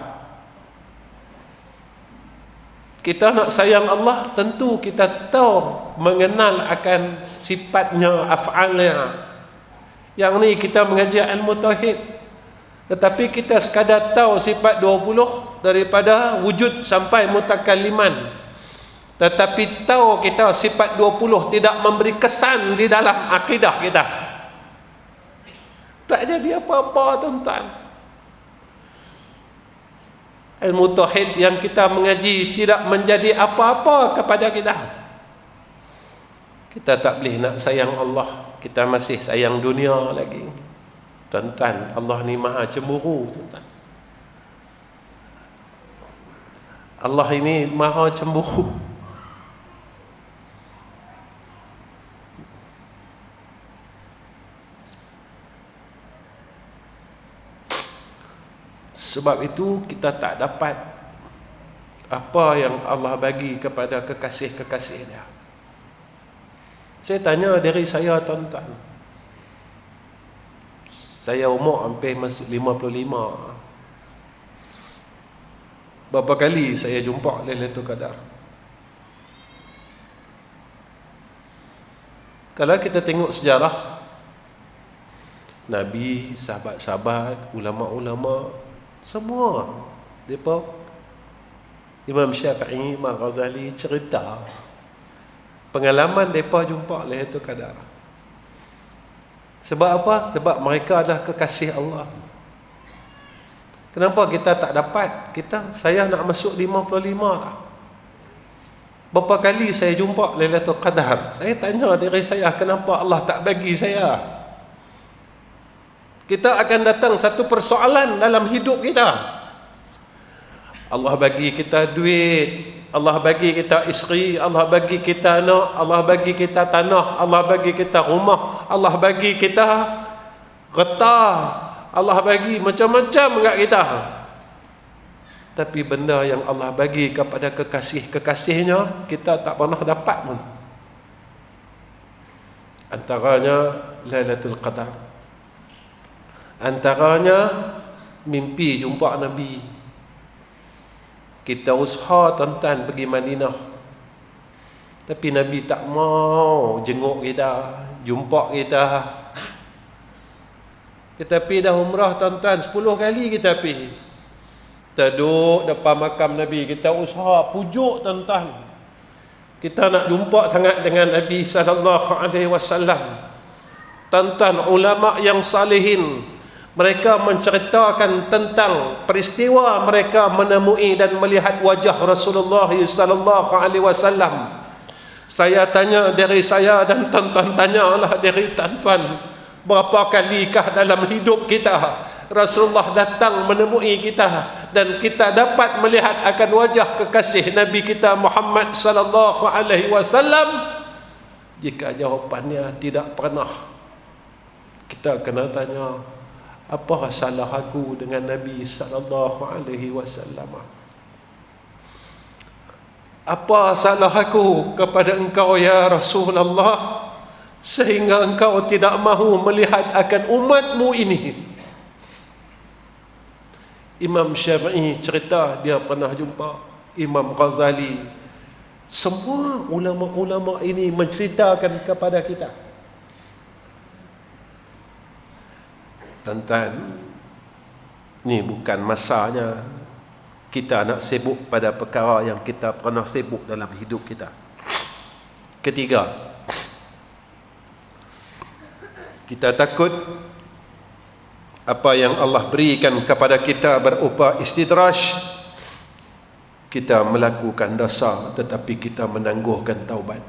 Kita nak sayang Allah, tentu kita tahu, mengenal akan sifatnya, af'alnya. Yang ni kita mengajar ilmu tauhid, tetapi kita sekadar tahu sifat 20 daripada wujud sampai mutakalliman, tetapi tahu kita sifat 20 tidak memberi kesan di dalam akidah kita, tak jadi apa-apa Tuan-tuan. Ilmu tauhid yang kita mengaji tidak menjadi apa-apa kepada kita. Kita tak boleh nak sayang Allah, kita masih sayang dunia lagi. Tuan-tuan, Allah ni maha cemburu Tuan-tuan. Allah ini maha cemburu. Sebab itu kita tak dapat apa yang Allah bagi kepada kekasih-kekasih dia. Saya tanya diri saya Tuan-tuan, saya umur hampir masuk 55. Berapa kali saya jumpa Lailatul Qadar? Kalau kita tengok sejarah Nabi, sahabat-sahabat, ulama-ulama, semua mereka, Imam Syafi'i, Imam Ghazali cerita pengalaman mereka jumpa Lailatul Qadar. Sebab apa? Sebab mereka adalah kekasih Allah. Kenapa kita tak dapat? Saya nak masuk 55 dah. Berapa kali saya jumpa Lailatul Qadar, saya tanya diri saya, kenapa Allah tak bagi saya? Kita akan datang satu persoalan dalam hidup kita. Allah bagi kita duit, Allah bagi kita isteri, Allah bagi kita anak, Allah bagi kita tanah, Allah bagi kita rumah, Allah bagi kita getah, Allah bagi macam-macam dekat kita. Tapi benda yang Allah bagi kepada kekasih-kekasihnya, kita tak pernah dapat pun. Antaranya Lailatul Qadar, antaranya mimpi jumpa Nabi. Kita usaha tuan-tuan pergi Madinah, tapi Nabi tak mau jenguk kita, jumpa kita. Kita pergi dah umrah tuan-tuan, 10 kali kita pergi. Kita duduk depan makam Nabi, kita usaha pujuk tuan-tuan. Kita nak jumpa sangat dengan Nabi sallallahu alaihi wasallam. Tuan-tuan, ulama yang salihin, mereka menceritakan tentang peristiwa mereka menemui dan melihat wajah Rasulullah sallallahu alaihi wasallam. Saya tanya dari saya dan tuan-tuan tanyalah dari tuan-tuan, berapa kalikah dalam hidup kita Rasulullah datang menemui kita dan kita dapat melihat akan wajah kekasih Nabi kita Muhammad sallallahu alaihi wasallam? Jika jawapannya tidak pernah, kita kena tanya, apa salah aku dengan Nabi sallallahu alaihi wasallam? Apa salah aku kepada engkau ya Rasulullah sehingga engkau tidak mahu melihat akan umatmu ini? Imam Syafi'i cerita dia pernah jumpa Imam Ghazali. Semua ulama-ulama ini menceritakan kepada kita. Tuan-tuan, ni bukan masanya kita nak sibuk pada perkara yang kita pernah sibuk dalam hidup kita. Ketiga, kita takut apa yang Allah berikan kepada kita berupa istidraj. Kita melakukan dosa tetapi kita menangguhkan taubat.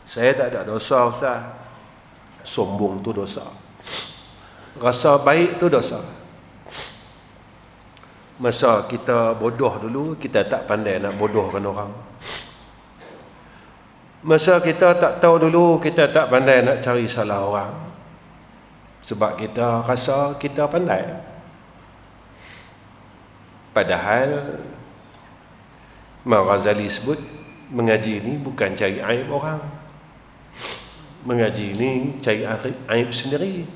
Saya tak ada dosa, Ustaz. Sombong tu dosa. Rasa baik tu dosa. Masa kita bodoh dulu, kita tak pandai nak bodohkan orang. Masa kita tak tahu dulu, kita tak pandai nak cari salah orang. Sebab kita rasa kita pandai. Padahal Imam Ghazali sebut, mengaji ni bukan cari aib orang. Mengaji ni cari aib sendiri.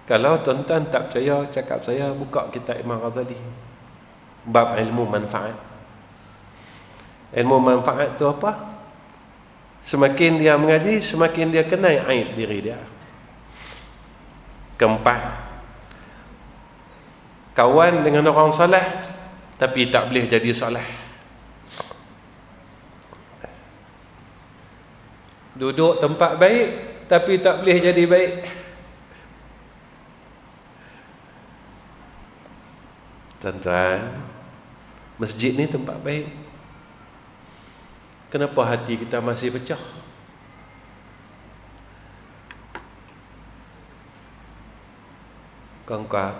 Kalau tuan-tuan tak percaya, cakap saya, buka kitab Imam Ghazali, bab ilmu manfaat. Ilmu manfaat tu apa? Semakin dia mengaji, semakin dia kenal aib diri dia. Keempat, kawan dengan orang saleh tapi tak boleh jadi saleh. Duduk tempat baik tapi tak boleh jadi baik. Tuan-tuan, masjid ni tempat baik. Kenapa hati kita masih pecah?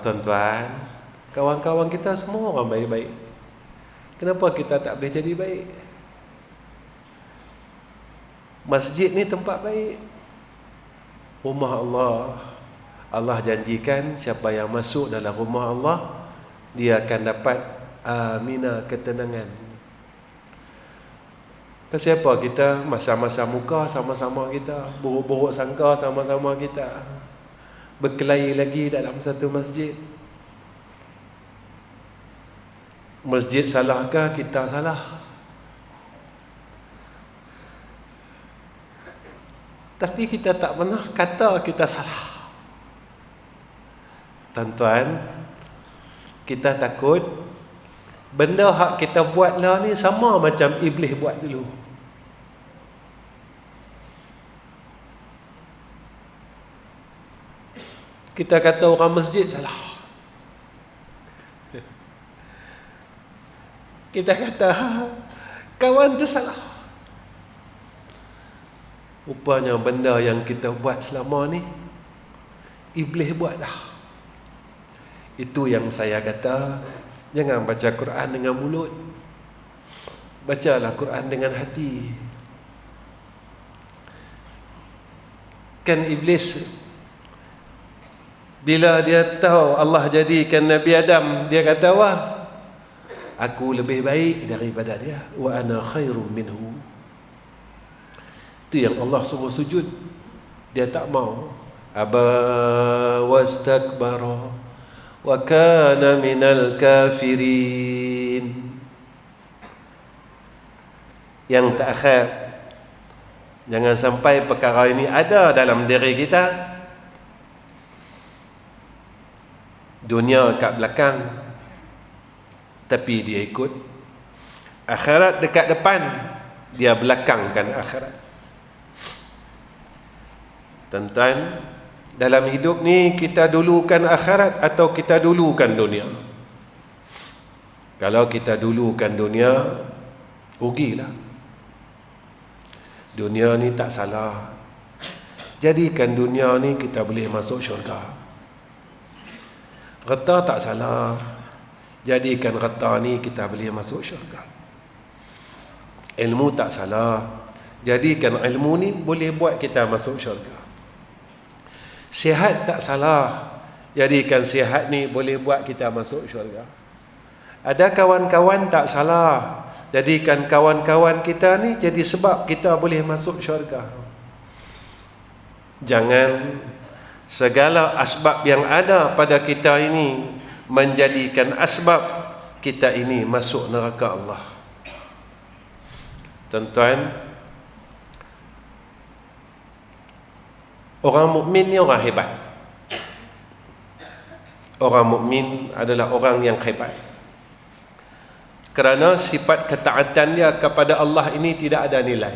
Tuan-tuan, kawan-kawan kita semua orang baik-baik. Kenapa kita tak boleh jadi baik? Masjid ni tempat baik, rumah Allah. Allah janjikan siapa yang masuk dalam rumah Allah, dia akan dapat aminah, ketenangan. Pasal apa kita masa-masa muka sama-sama kita, buruk-buruk sangka sama-sama kita, berkelahi lagi dalam satu masjid. Masjid salahkah kita salah? Tapi kita tak pernah kata kita salah. Tuan-tuan, kita takut benda hak kita buat lah ni sama macam iblis buat dulu. Kita kata orang masjid salah. Kita kata kawan tu salah. Rupanya benda yang kita buat selama ni iblis buat dah. Itu yang saya kata, jangan baca Quran dengan mulut, bacalah Quran dengan hati. Kan iblis bila dia tahu Allah jadikan Nabi Adam, dia kata, wah, aku lebih baik daripada dia, wa ana khairum minhu. Itu yang Allah suruh sujud, dia tak mau. Aba wastakbara wa kana minal kafirin. Yang terakhir, jangan sampai perkara ini ada dalam diri kita. Dunia kat belakang, tapi dia ikut. Akhirat dekat depan, dia belakangkan akhirat. Tuan-tuan, dalam hidup ni kita dulukan akhirat atau kita dulukan dunia? Kalau kita dulukan dunia, rugilah. Dunia ni tak salah. Jadikan dunia ni kita boleh masuk syurga. Reta tak salah. Jadikan reta ni kita boleh masuk syurga. Ilmu tak salah. Jadikan ilmu ni boleh buat kita masuk syurga. Sihat tak salah. Jadikan sihat ni boleh buat kita masuk syurga. Ada kawan-kawan tak salah. Jadikan kawan-kawan kita ni jadi sebab kita boleh masuk syurga. Jangan segala asbab yang ada pada kita ini menjadikan asbab kita ini masuk neraka Allah. Tuan-tuan, orang mukmin ni orang hebat. Orang mukmin adalah orang yang hebat. Kerana sifat ketaatan dia kepada Allah ini tidak ada nilai.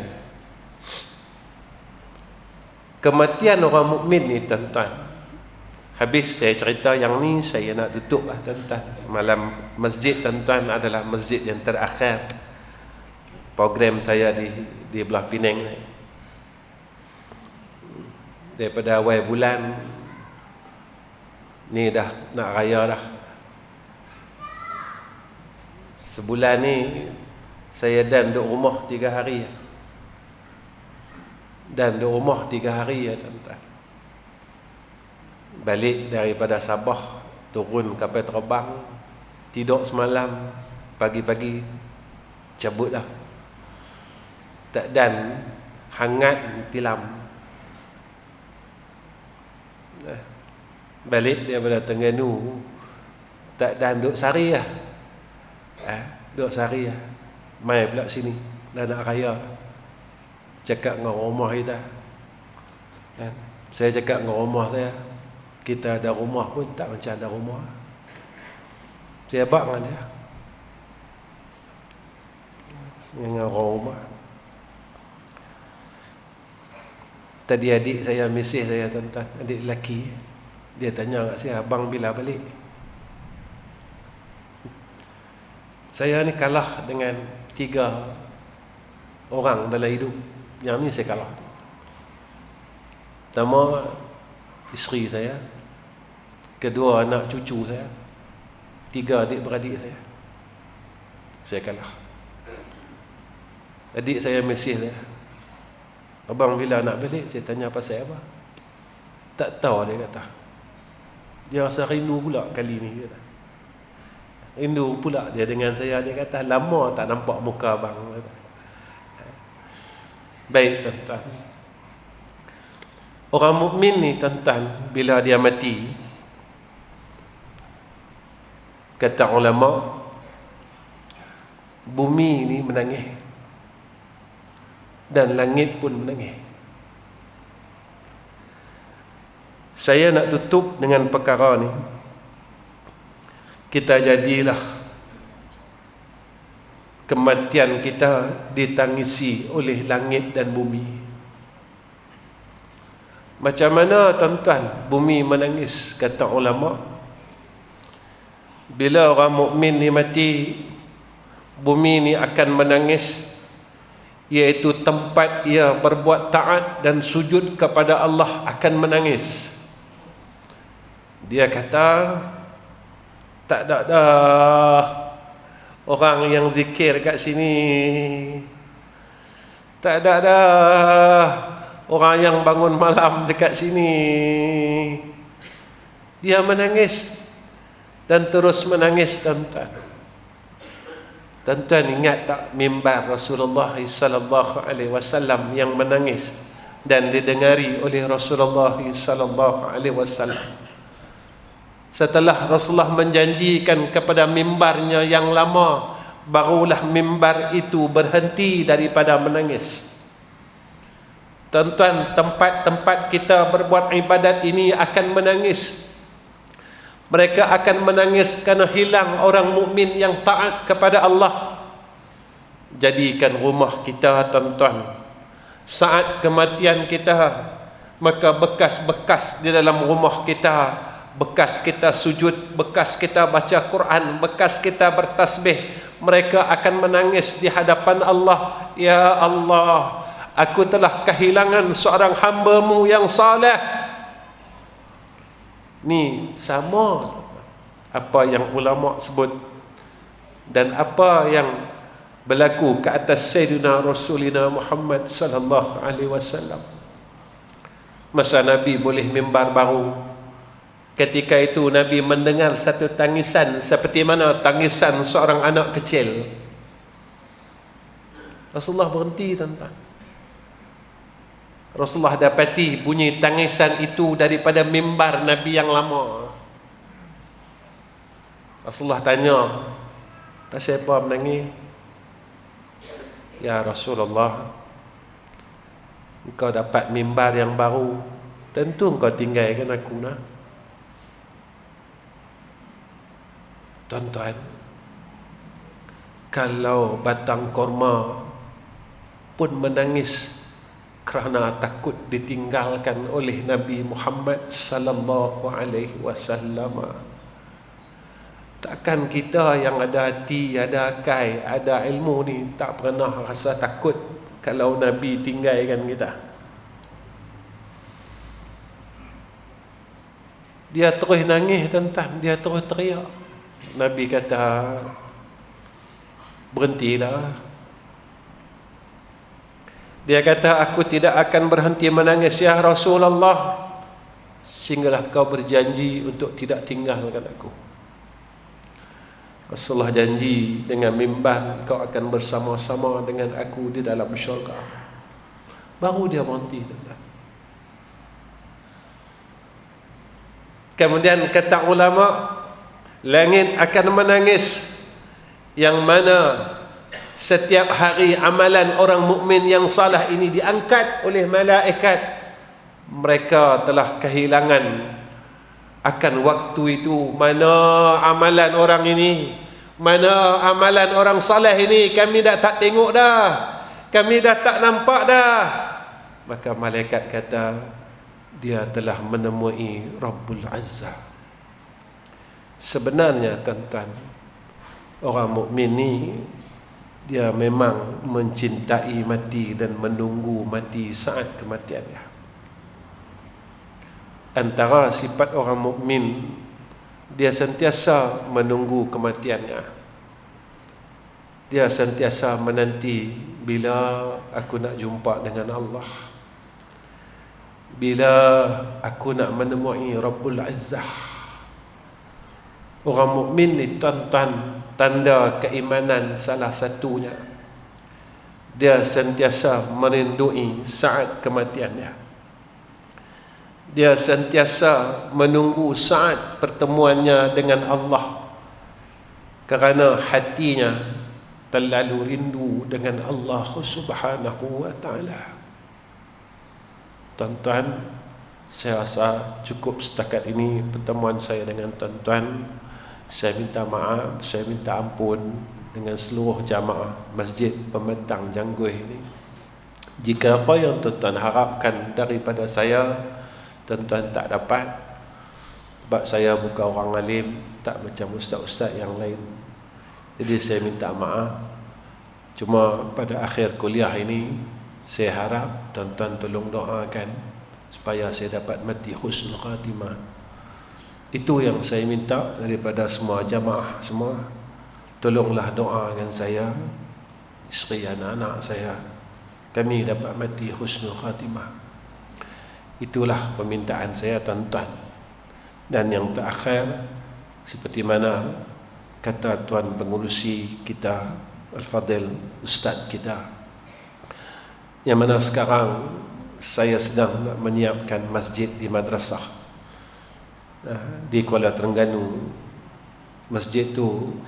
Kematian orang mukmin ni, tuan-tuan. Habis saya cerita yang ni, saya nak tutup lah, tuan-tuan. Malam masjid, tuan-tuan, adalah masjid yang terakhir program saya di belah Penang ni. Daripada awal bulan ni dah nak raya dah. Sebulan ni saya dan duduk rumah 3 hari. Dan duduk rumah 3 hari ya, tuan-tuan. Balik daripada Sabah, turun kapal terbang, tidur semalam, pagi-pagi cabut dah. Tak dan hangat tilam. Balik daripada Terengganu, tak dan duduk sehari lah. Duduk sehari lah. Mai pula sini, dah nak raya. Cakap dengan rumah kita, saya cakap dengan rumah saya, kita ada rumah pun tak macam ada rumah. Saya bak dengan dia, dengan orang rumah. Tadi adik saya mesej saya, tuan-tuan, adik lelaki, dia tanya kat saya, abang bila balik? Saya ni kalah dengan 3 orang dalam hidup. Yang ni saya kalah. Pertama, isteri saya. Kedua, anak cucu saya. 3, adik-beradik saya. Saya kalah. Adik saya mesej saya, abang bila nak balik? Saya tanya pasal apa? Tak tahu, dia kata. Dia rasa rindu pula kali ni. Dia kata. Rindu pula dia dengan saya. Dia kata, lama tak nampak muka abang. Dia kata. Baik, tuan-tuan. Orang mukmin ni, tuan-tuan, bila dia mati, kata ulama, bumi ni menangis dan langit pun menangis. Saya nak tutup dengan perkara ni. Kita jadilah kematian kita ditangisi oleh langit dan bumi. Macam mana, tuan-tuan, bumi menangis? Kata ulama, bila orang mukmin ni mati, bumi ni akan menangis, iaitu tempat ia berbuat taat dan sujud kepada Allah akan menangis. Dia kata, tak ada dah orang yang zikir kat sini, tak ada dah orang yang bangun malam dekat sini. Dia menangis dan terus menangis, tuan-tuan. Tuan-tuan ingat tak mimbar Rasulullah sallallahu alaihi wasallam yang menangis dan didengari oleh Rasulullah sallallahu alaihi wasallam. Setelah Rasulullah menjanjikan kepada mimbarnya yang lama, barulah mimbar itu berhenti daripada menangis. Tuan-tuan, tempat-tempat kita berbuat ibadat ini akan menangis. Mereka akan menangis kerana hilang orang mukmin yang taat kepada Allah. Jadikan rumah kita, tuan-tuan, saat kematian kita, maka bekas-bekas di dalam rumah kita, bekas kita sujud, bekas kita baca Quran, bekas kita bertasbih, mereka akan menangis di hadapan Allah. Ya Allah, aku telah kehilangan seorang hamba-Mu yang saleh. Ni sama apa yang ulama sebut dan apa yang berlaku ke atas Sayyidina Rasulina Muhammad sallallahu alaihi wasallam. Masa Nabi boleh mimbar baru, ketika itu Nabi mendengar satu tangisan seperti mana tangisan seorang anak kecil. Rasulullah berhenti, tuan-tuan. Rasulullah dapati bunyi tangisan itu daripada mimbar Nabi yang lama. Rasulullah tanya, pasal apa menangis? Ya Rasulullah, engkau dapat mimbar yang baru, tentu engkau tinggalkan aku nak. Tuan-tuan, kalau batang korma pun menangis kerana takut ditinggalkan oleh Nabi Muhammad sallallahu alaihi wasallam, takkan kita yang ada hati, ada akal, ada ilmu ni tak pernah rasa takut kalau Nabi tinggalkan kita? Dia terus nangis, tuan-tuan, dia terus teriak. Nabi kata, berhentilah. Dia kata, aku tidak akan berhenti menangis ya Rasulullah sehinggalah kau berjanji untuk tidak tinggalkan aku. Rasulullah janji dengan mimbar, kau akan bersama-sama dengan aku di dalam syurga. Baru dia berhenti, tuan-tuan. Kemudian kata ulama, langit akan menangis, yang mana setiap hari amalan orang mukmin yang salah ini diangkat oleh malaikat. Mereka telah kehilangan akan waktu itu. Mana amalan orang ini, mana amalan orang saleh ini, kami dah tak tengok dah, kami dah tak nampak dah. Maka malaikat kata, dia telah menemui Rabbul Azza. Sebenarnya, tuan-tuan, orang mukmin ni dia memang mencintai mati dan menunggu mati saat kematiannya. Antara sifat orang mukmin, dia sentiasa menunggu kematiannya. Dia sentiasa menanti, bila aku nak jumpa dengan Allah, bila aku nak menemui Rabbul Izzah. Orang mukmin ni, tuan-tuan, tanda keimanan salah satunya, dia sentiasa merindui saat kematiannya. Dia sentiasa menunggu saat pertemuannya dengan Allah, kerana hatinya terlalu rindu dengan Allah Subhanahu wa ta'ala. Tuan-tuan, saya rasa cukup setakat ini pertemuan saya dengan tuan-tuan. Saya minta maaf, saya minta ampun dengan seluruh jamaah Masjid Pembentang Jangguih ini. Jika apa yang tuan-tuan harapkan daripada saya, tuan-tuan tak dapat, sebab saya bukan orang alim, tak macam ustaz-ustaz yang lain. Jadi saya minta maaf. Cuma pada akhir kuliah ini, saya harap tuan-tuan tolong doakan supaya saya dapat mati husnul khatimah. Itu yang saya minta daripada semua jamaah semua. Tolonglah doakan saya, isteri anak-anak saya, kami dapat mati husnul khatimah. Itulah permintaan saya, tuan-tuan. Dan yang terakhir, seperti mana kata tuan pengurusi kita, Al-Fadil Ustaz kita, yang mana sekarang saya sedang nak menyiapkan masjid di madrasah di Kuala Terengganu. Masjid tu,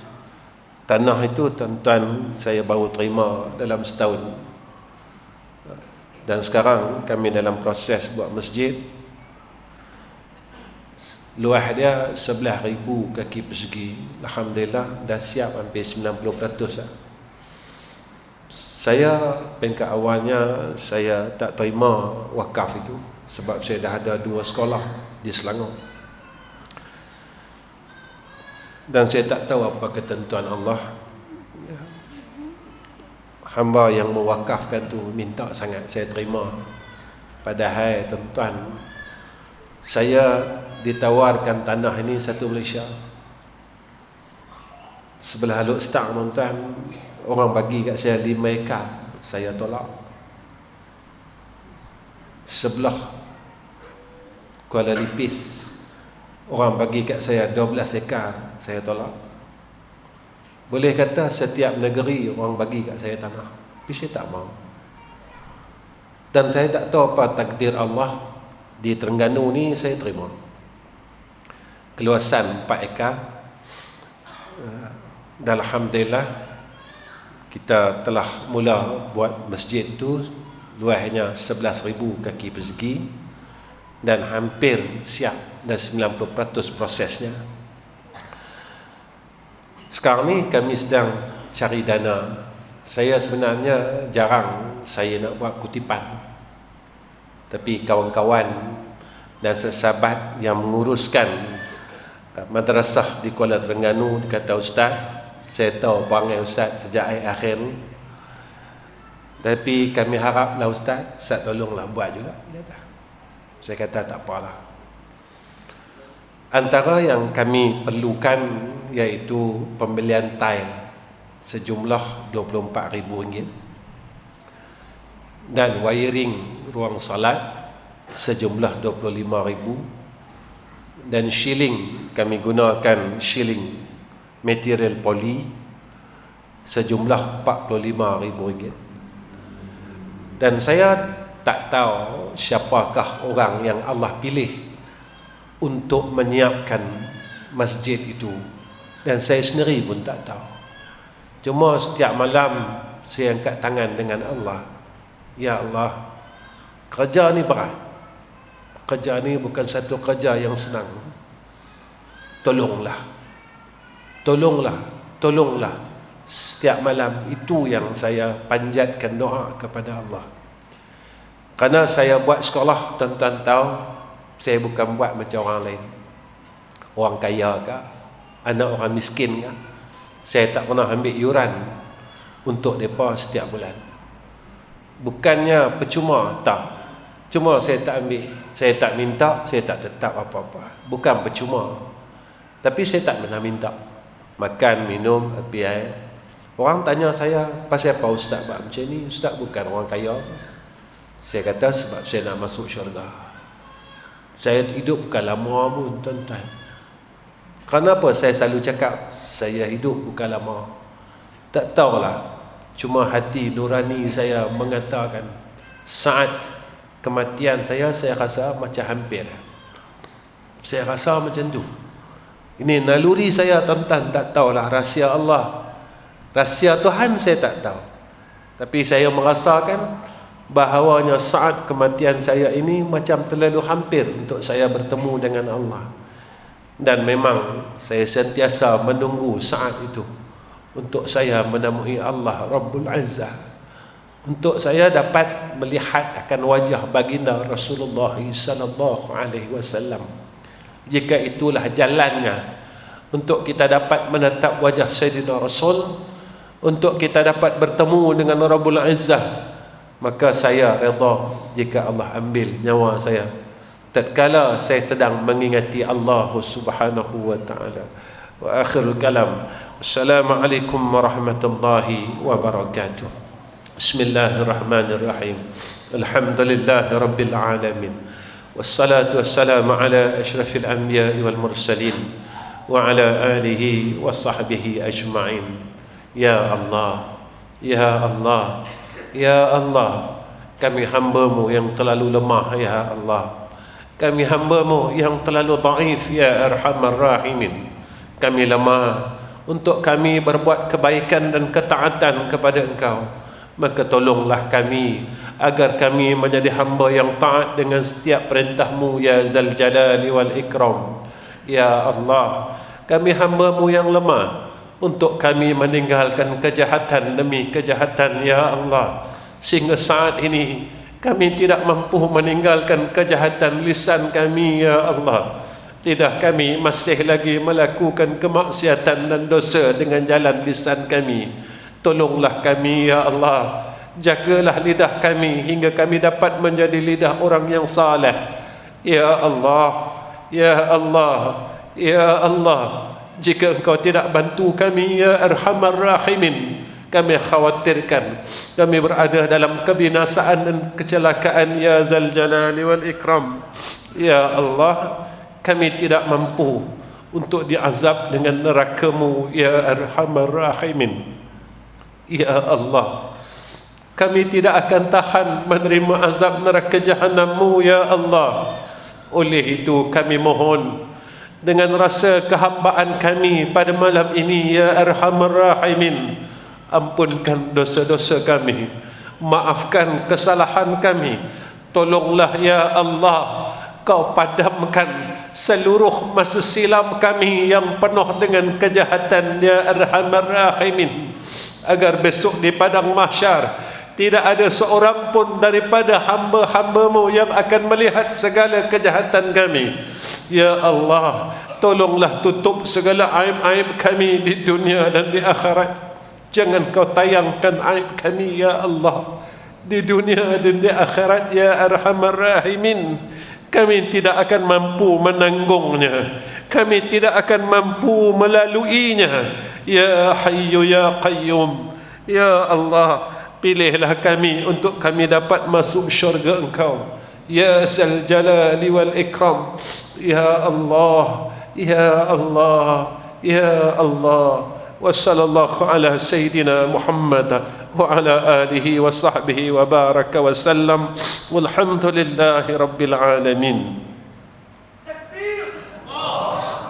tanah itu tuan-tuan saya baru terima dalam setahun, dan sekarang kami dalam proses buat masjid. Luas dia 11,000 kaki persegi. Alhamdulillah dah siap hampir 90%. Saya pengkat awalnya saya tak terima wakaf itu sebab saya dah ada 2 sekolah di Selangor, dan saya tak tahu apa ketentuan Allah. Hamba yang mewakafkan tu minta sangat saya terima, padahal tuan-tuan, saya ditawarkan tanah ini satu Malaysia. Sebelah Lok Stang, tuan-tuan, orang bagi kat saya 5 ekar, saya tolak. Sebelah Kuala Lipis, orang bagi kat saya 12 ekar, saya tolak. Boleh kata setiap negeri orang bagi kat saya tanah, tapi saya tak mau. Dan saya tak tahu apa takdir Allah. Di Terengganu ni saya terima keluasan 4 ekar. Dan Alhamdulillah kita telah mula buat masjid tu. Luasnya 11,000 kaki persegi dan hampir siap, dan 90% prosesnya. Sekarang ni kami sedang cari dana. Saya sebenarnya jarang saya nak buat kutipan, tapi kawan-kawan dan sahabat yang menguruskan madrasah di Kuala Terengganu kata, Ustaz, saya tahu perangai Ustaz sejak akhir ni, tapi kami haraplah Ustaz tolonglah buat juga. Saya kata tak apalah. Antara yang kami perlukan iaitu pembelian tile sejumlah RM24,000 dan wiring ruang salat sejumlah RM25,000, dan shilling, kami gunakan shilling material poli sejumlah RM45,000. Dan saya tak tahu siapakah orang yang Allah pilih untuk menyiapkan masjid itu, dan saya sendiri pun tak tahu. Cuma setiap malam saya angkat tangan dengan Allah, ya Allah, kerja ni berat, kerja ni bukan satu kerja yang senang. Tolonglah, tolonglah, tolonglah. Setiap malam itu yang saya panjatkan doa kepada Allah. Karena saya buat sekolah, tuan-tuan tahu, saya bukan buat macam orang lain, orang kaya ke, anak orang miskin ke. Saya tak pernah ambil yuran untuk mereka setiap bulan. Bukannya percuma, tak. Cuma saya tak ambil, saya tak minta, saya tak tetap apa-apa. Bukan percuma, tapi saya tak pernah minta. Makan, minum, api air. Orang tanya saya, pasal apa Ustaz buat macam ni? Ustaz bukan orang kaya. Saya kata sebab saya nak masuk syurga. Saya hidup bukan lama pun, tuan-tuan. Kenapa saya selalu cakap saya hidup bukan lama? Tak tahulah, cuma hati nurani saya mengatakan saat kematian saya rasa macam hampir. Saya rasa macam tu. Ini naluri saya, tuan-tuan. Tak tahulah rahsia Allah, rahsia Tuhan saya tak tahu. Tapi saya merasakan bahawanya saat kematian saya ini macam terlalu hampir untuk saya bertemu dengan Allah. Dan memang saya sentiasa menunggu saat itu untuk saya menemui Allah Rabbul Izzah, untuk saya dapat melihat akan wajah baginda Rasulullah sallallahu alaihi wasallam. Jika itulah jalannya untuk kita dapat menatap wajah Sayyidina Rasul, untuk kita dapat bertemu dengan Rabbul Izzah, maka saya redha jika Allah ambil nyawa saya tatkala saya sedang mengingati Allah Subhanahu wa taala. Wa akhirul kalam, assalamualaikum warahmatullahi wabarakatuh. Bismillahirrahmanirrahim. Alhamdulillahi rabbil alamin. Wassalatu wassalamu ala asyrafil anbiya'i wal mursalin wa ala alihi wa sahbihi ajma'in. Ya Allah, Ya Allah, Ya Allah, kami hamba-Mu yang terlalu lemah, Ya Allah. Kami hamba-Mu yang terlalu dhaif, Ya Arhamar Rahimin. Kami lemah untuk kami berbuat kebaikan dan ketaatan kepada Engkau. Maka tolonglah kami agar kami menjadi hamba yang taat dengan setiap perintah-Mu, Ya Zal Jalali wal Ikram. Ya Allah, kami hamba-Mu yang lemah untuk kami meninggalkan kejahatan demi kejahatan, Ya Allah. Sehingga saat ini kami tidak mampu meninggalkan kejahatan lisan kami, Ya Allah. Lidah kami masih lagi melakukan kemaksiatan dan dosa dengan jalan lisan kami. Tolonglah kami, Ya Allah. Jagalah lidah kami hingga kami dapat menjadi lidah orang yang saleh. Ya Allah, Ya Allah, Ya Allah. Jika Engkau tidak bantu kami, Ya Arhamar Rahimin, kami khawatirkan kami berada dalam kebinasaan dan kecelakaan, Ya Zal Jalali wal Ikram. Ya Allah, kami tidak mampu untuk diazab dengan neraka-Mu, Ya Arhamar Rahimin. Ya Allah, kami tidak akan tahan menerima azab neraka Jahannam-Mu, Ya Allah. Oleh itu kami mohon dengan rasa kehambaan kami pada malam ini, Ya Arhamar Rahimin, ampunkan dosa-dosa kami, maafkan kesalahan kami. Tolonglah, Ya Allah, Kau padamkan seluruh masa silam kami yang penuh dengan kejahatan, Ya Arhamar Rahimin, agar besok di padang mahsyar tidak ada seorang pun daripada hamba-hamba-Mu yang akan melihat segala kejahatan kami. Ya Allah, tolonglah tutup segala aib-aib kami di dunia dan di akhirat. Jangan Kau tayangkan aib kami, Ya Allah, di dunia dan di akhirat, Ya Arhamar Rahimin. Kami tidak akan mampu menanggungnya, kami tidak akan mampu melaluinya. Ya Hayyu Ya Qayyum, Ya Allah, pilihlah kami untuk kami dapat masuk syurga Engkau, Ya Zal Jalali wal Ikram. Ya Allah, Ya Allah, Ya Allah. Wa sallallahu ala sayyidina Muhammad wa ala alihi wa sahbihi wa baraka wa sallam. Walhamdulillahi rabbil alamin.